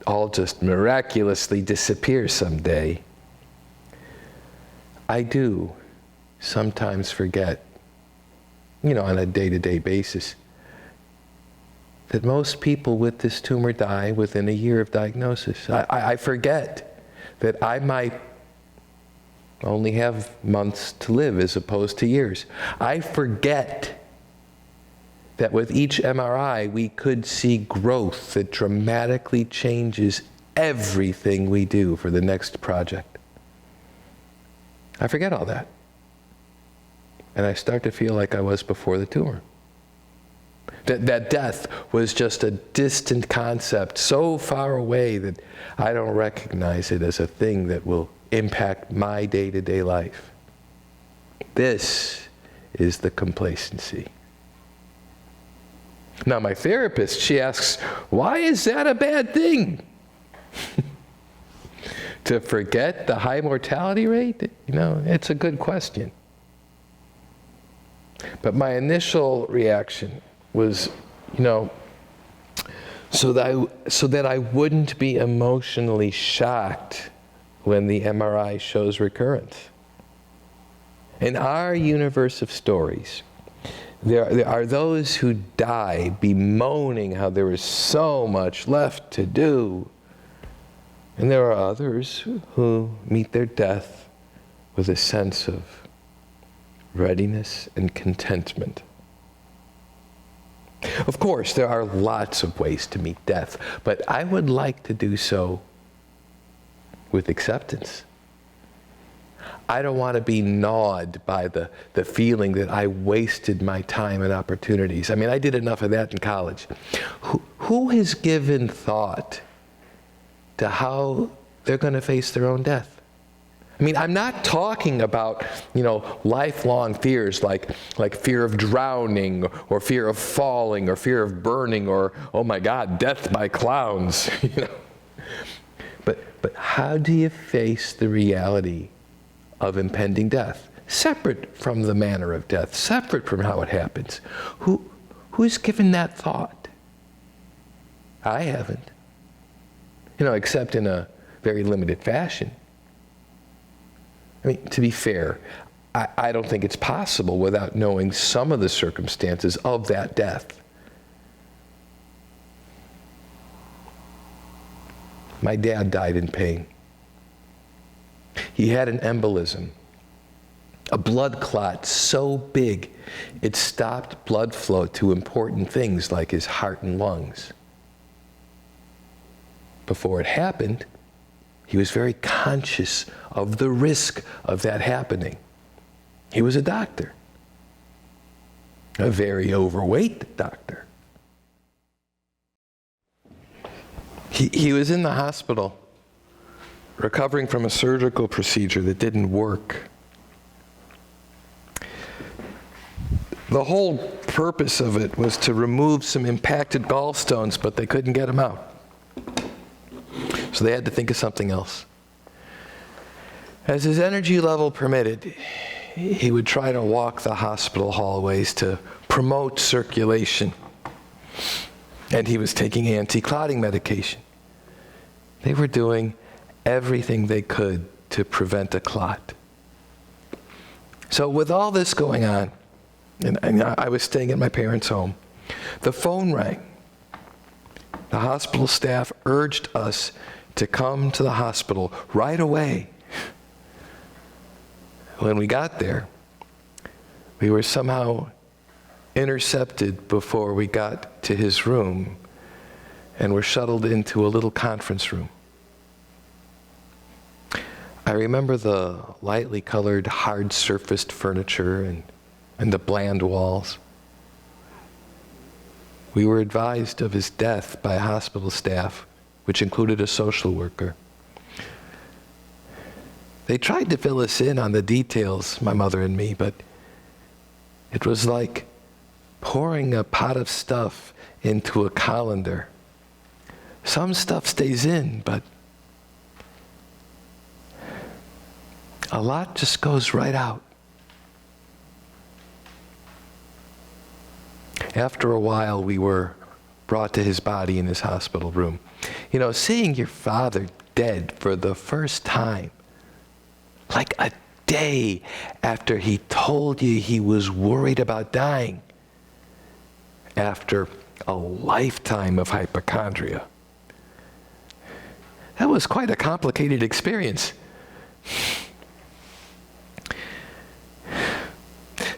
S2: all just miraculously disappear someday. I do sometimes forget, on a day-to-day basis, that most people with this tumor die within a year of diagnosis. I forget that I might only have months to live as opposed to years. I forget that with each MRI we could see growth that dramatically changes everything we do for the next project. I forget all that. And I start to feel like I was before the tumor. That death was just a distant concept so far away that I don't recognize it as a thing that will impact my day-to-day life. This is the complacency. Now my therapist, she asks, why is that a bad thing? To forget the high mortality rate? It's a good question. But my initial reaction was, so that I wouldn't be emotionally shocked when the MRI shows recurrence. In our universe of stories, there are those who die bemoaning how there is so much left to do. And there are others who meet their death with a sense of readiness and contentment. Of course, there are lots of ways to meet death, but I would like to do so with acceptance. I don't want to be gnawed by the feeling that I wasted my time and opportunities. I did enough of that in college. Who has given thought to how they're going to face their own death? I'm not talking about, lifelong fears like fear of drowning or fear of falling or fear of burning or, oh my God, death by clowns. But how do you face the reality of impending death, separate from the manner of death, separate from how it happens? Who's given that thought? I haven't. Except in a very limited fashion. To be fair, I don't think it's possible without knowing some of the circumstances of that death. My dad died in pain. He had an embolism, a blood clot so big it stopped blood flow to important things like his heart and lungs. Before it happened, he was very conscious of the risk of that happening. He was a doctor, a very overweight doctor. He was in the hospital recovering from a surgical procedure that didn't work. The whole purpose of it was to remove some impacted gallstones, but they couldn't get them out. So they had to think of something else. As his energy level permitted, he would try to walk the hospital hallways to promote circulation. And he was taking anti-clotting medication. They were doing everything they could to prevent a clot. So with all this going on, and I was staying at my parents' home, the phone rang. The hospital staff urged us to come to the hospital right away. When we got there, we were somehow intercepted before we got to his room and were shuttled into a little conference room. I remember the lightly colored, hard-surfaced furniture and the bland walls. We were advised of his death by hospital staff, which included a social worker. They tried to fill us in on the details, my mother and me, but it was like pouring a pot of stuff into a colander. Some stuff stays in, but a lot just goes right out. After a while, we were brought to his body in his hospital room. You know, seeing your father dead for the first time, like a day after he told you he was worried about dying, after a lifetime of hypochondria. That was quite a complicated experience.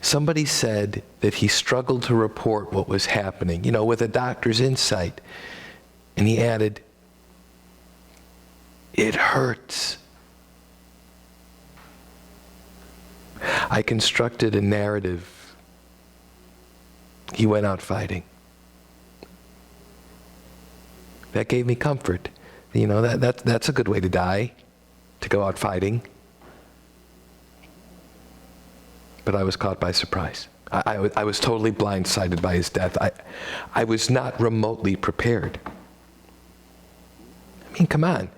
S2: Somebody said that he struggled to report what was happening, you know, with a doctor's insight. And he added, "It hurts." I constructed a narrative. He went out fighting. That gave me comfort. You know, that's a good way to die, to go out fighting. But I was caught by surprise. I was totally blindsided by his death. I was not remotely prepared. I mean, come on.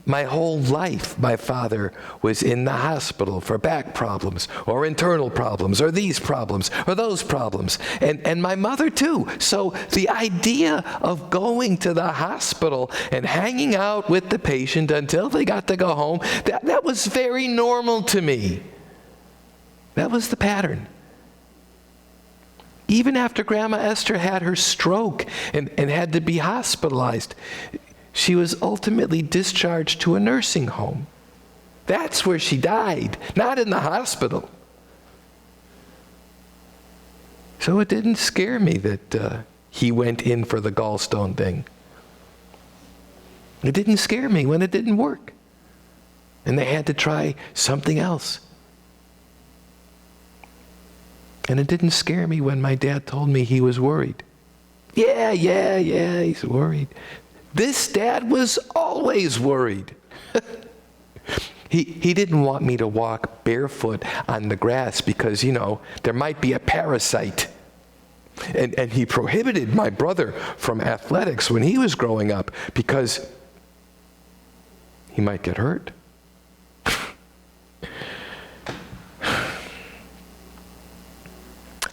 S2: My whole life, my father was in the hospital for back problems, or internal problems, or these problems, or those problems. And my mother too. So the idea of going to the hospital and hanging out with the patient until they got to go home, that was very normal to me. That was the pattern. Even after Grandma Esther had her stroke and had to be hospitalized, she was ultimately discharged to a nursing home. That's where she died, not in the hospital. So it didn't scare me that he went in for the gallstone thing. It didn't scare me when it didn't work. And they had to try something else. And it didn't scare me when my dad told me he was worried. Yeah, he's worried. This dad was always worried. He didn't want me to walk barefoot on the grass because, you know, there might be a parasite. And he prohibited my brother from athletics when he was growing up because he might get hurt.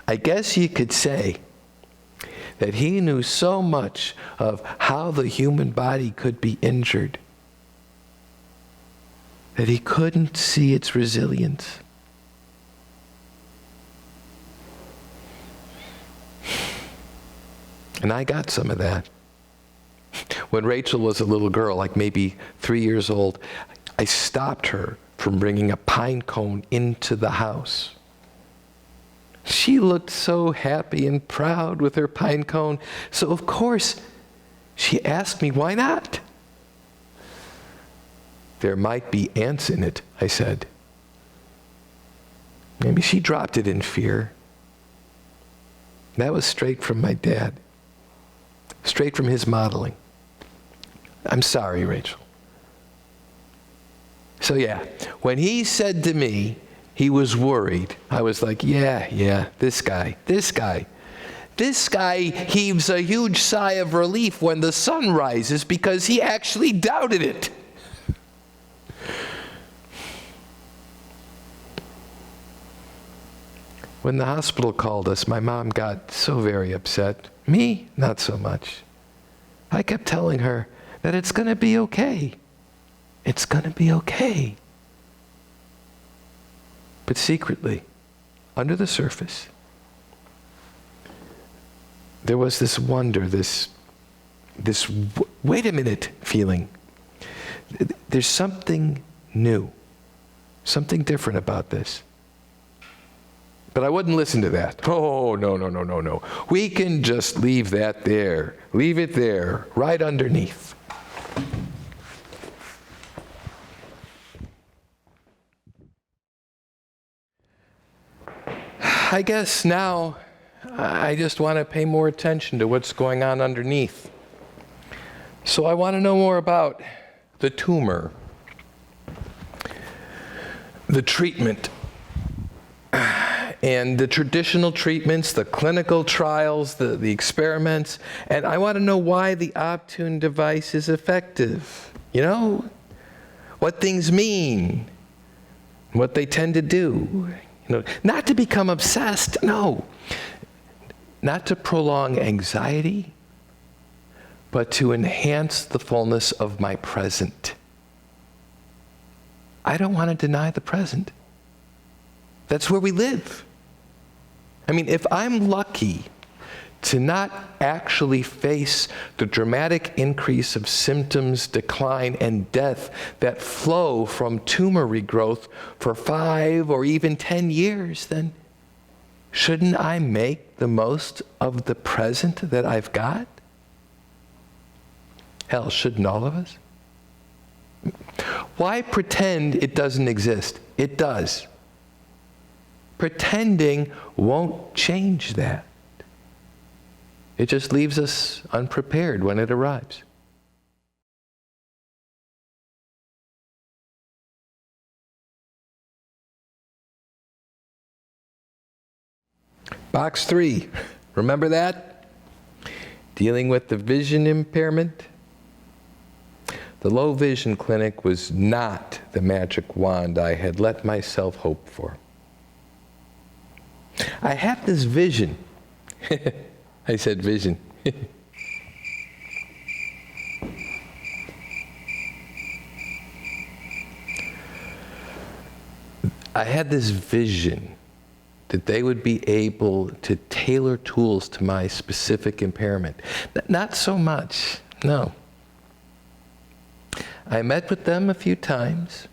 S2: I guess you could say that he knew so much of how the human body could be injured that he couldn't see its resilience. And I got some of that. When Rachel was a little girl, like maybe 3 years old, I stopped her from bringing a pine cone into the house. She looked so happy and proud with her pine cone. So of course, she asked me, why not? There might be ants in it, I said. Maybe she dropped it in fear. That was straight from my dad. Straight from his modeling. I'm sorry, Rachel. So yeah, when he said to me, he was worried, I was like, yeah, this guy. This guy heaves a huge sigh of relief when the sun rises because he actually doubted it. When the hospital called us, my mom got so very upset. Me, not so much. I kept telling her that it's going to be okay. It's going to be okay. But secretly, under the surface, there was this wonder, this wait a minute feeling. There's something new, something different about this. But I wouldn't listen to that. Oh, no. We can just leave that there. Leave it there, right underneath. I guess now I just want to pay more attention to what's going on underneath. So I want to know more about the tumor, the treatment, and the traditional treatments, the clinical trials, the experiments, and I want to know why the Optune device is effective. You know, what things mean, what they tend to do. You know, not to become obsessed, no. Not to prolong anxiety, but to enhance the fullness of my present. I don't want to deny the present. That's where we live. I mean, if I'm lucky to not actually face the dramatic increase of symptoms, decline, and death that flow from tumor regrowth for 5 or even 10 years, then shouldn't I make the most of the present that I've got? Hell, shouldn't all of us? Why pretend it doesn't exist? It does. Pretending won't change that. It just leaves us unprepared when it arrives. Box 3, remember that? Dealing with the vision impairment? The low vision clinic was not the magic wand I had let myself hope for. I had this vision. I said vision. I had this vision that they would be able to tailor tools to my specific impairment. Not so much, no. I met with them a few times.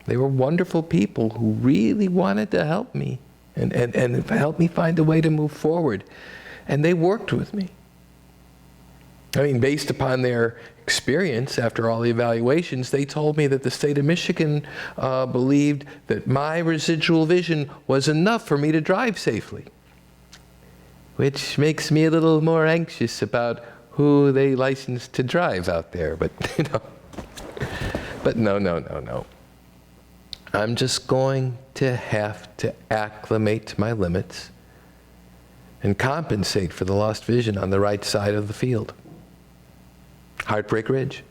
S2: They were wonderful people who really wanted to help me and help me find a way to move forward. And they worked with me. I mean, based upon their experience after all the evaluations, they told me that the state of Michigan believed that my residual vision was enough for me to drive safely, which makes me a little more anxious about who they licensed to drive out there. But, you know, but no. I'm just going to have to acclimate to my limits and compensate for the lost vision on the right side of the field. Heartbreak Ridge.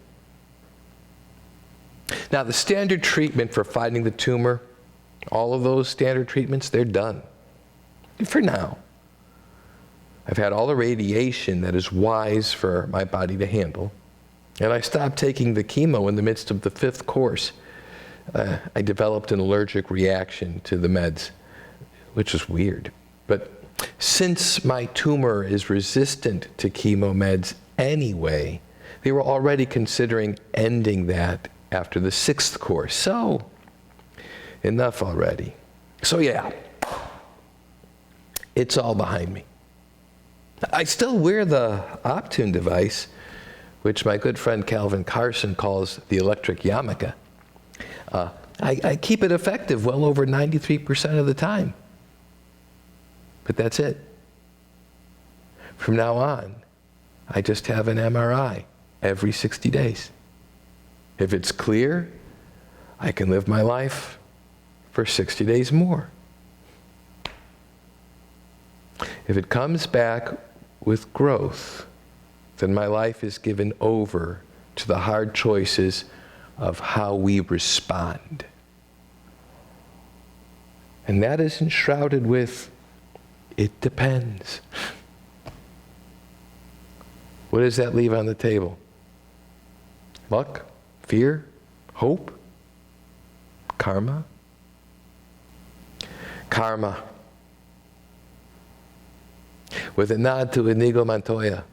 S2: Now, the standard treatment for fighting the tumor, all of those standard treatments, they're done. For now. I've had all the radiation that is wise for my body to handle, and I stopped taking the chemo in the midst of the 5th course. I developed an allergic reaction to the meds, which is weird. But since my tumor is resistant to chemo meds anyway, they were already considering ending that after the 6th course. So, enough already. So yeah, it's all behind me. I still wear the Optune device, which my good friend Calvin Carson calls the electric yarmulke. I keep it effective well over 93% of the time. But that's it. From now on, I just have an MRI every 60 days. If it's clear, I can live my life for 60 days more. If it comes back with growth, then my life is given over to the hard choices of how we respond. And that is enshrouded with, it depends. What does that leave on the table? Luck? Fear? Hope? Karma? Karma. With a nod to Inigo Montoya.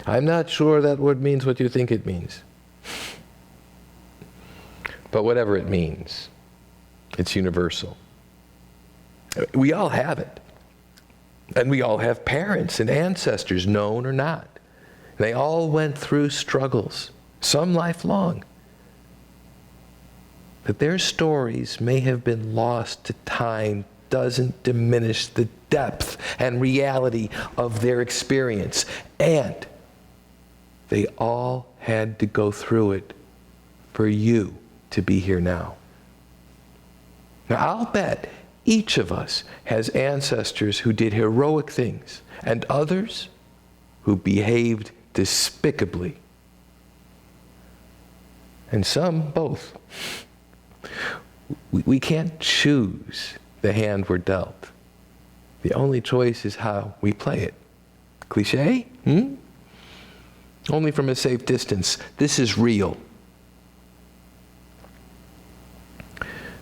S2: I'm not sure that word means what you think it means. But whatever it means, it's universal. We all have it. And we all have parents and ancestors, known or not. They all went through struggles, some lifelong. That their stories may have been lost to time doesn't diminish the depth and reality of their experience. And they all had to go through it for you to be here now. Now, I'll bet each of us has ancestors who did heroic things and others who behaved despicably. And some both. We can't choose the hand we're dealt. The only choice is how we play it. Cliche? Only from a safe distance. This is real.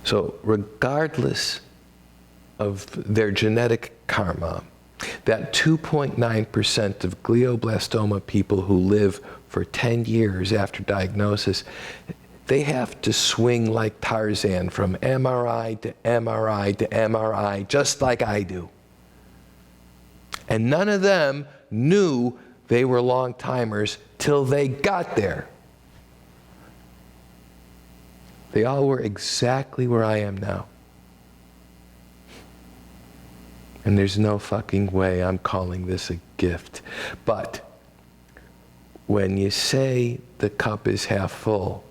S2: So regardless of their genetic karma, that 2.9% of glioblastoma people who live for 10 years after diagnosis, they have to swing like Tarzan from MRI to MRI to MRI, just like I do. And none of them knew they were long-timers till they got there. They all were exactly where I am now. And there's no fucking way I'm calling this a gift. But when you say the cup is half full,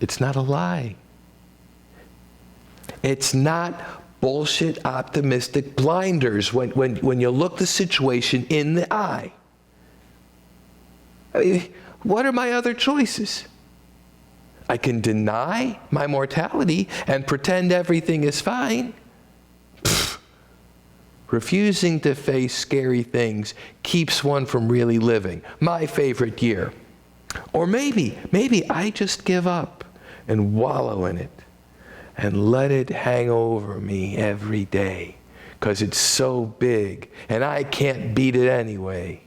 S2: it's not a lie. It's not bullshit optimistic blinders when you look the situation in the eye. I mean, what are my other choices? I can deny my mortality and pretend everything is fine. Refusing to face scary things keeps one from really living. My favorite year. Or maybe I just give up and wallow in it and let it hang over me every day because it's so big and I can't beat it anyway.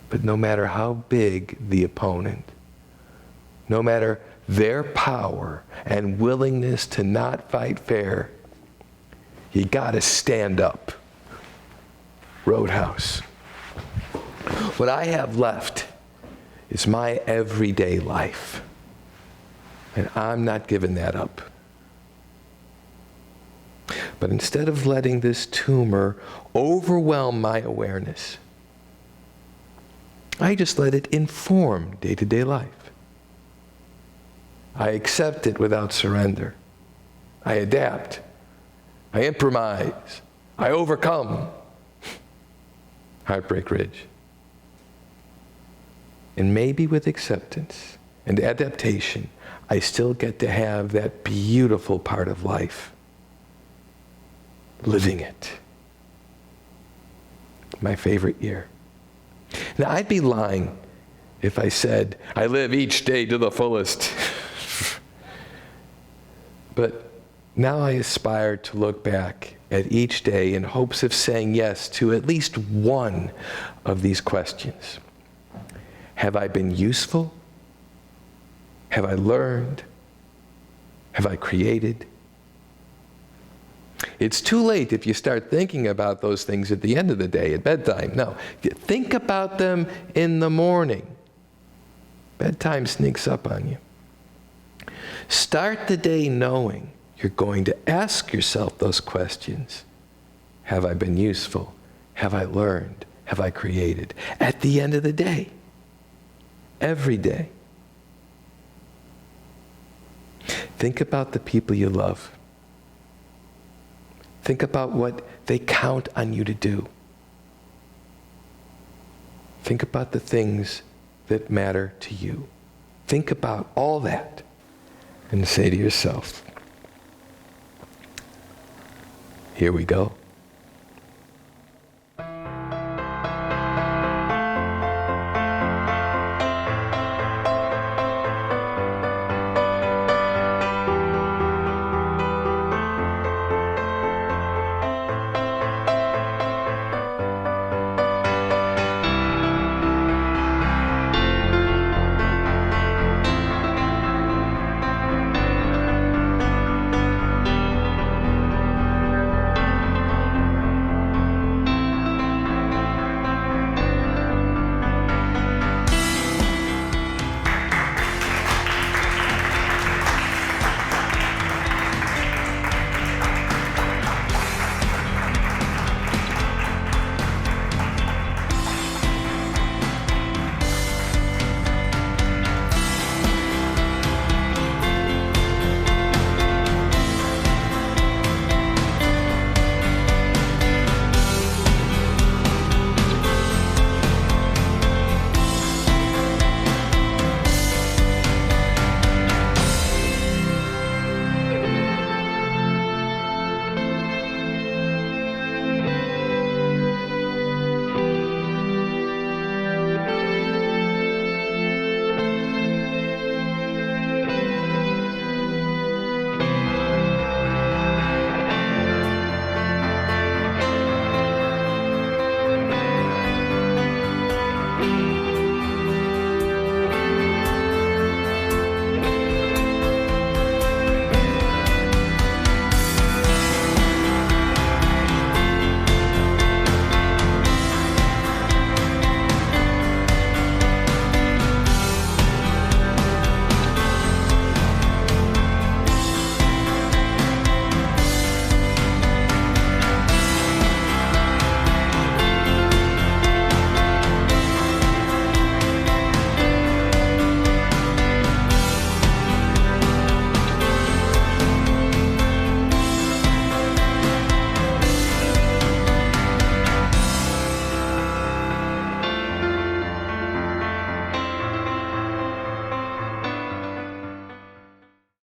S2: But no matter how big the opponent, no matter their power and willingness to not fight fair, you gotta stand up. Roadhouse. What I have left is my everyday life. And I'm not giving that up. But instead of letting this tumor overwhelm my awareness, I just let it inform day-to-day life. I accept it without surrender. I adapt. I improvise. I overcome. Heartbreak Ridge. And maybe with acceptance and adaptation, I still get to have that beautiful part of life. Living it. My favorite year. Now, I'd be lying if I said I live each day to the fullest. But now I aspire to look back at each day in hopes of saying yes to at least one of these questions. Have I been useful? Have I learned? Have I created? It's too late if you start thinking about those things at the end of the day, at bedtime. No, think about them in the morning. Bedtime sneaks up on you. Start the day knowing you're going to ask yourself those questions. Have I been useful? Have I learned? Have I created? At the end of the day. Every day. Think about the people you love. Think about what they count on you to do. Think about the things that matter to you. Think about all that and say to yourself, here we go.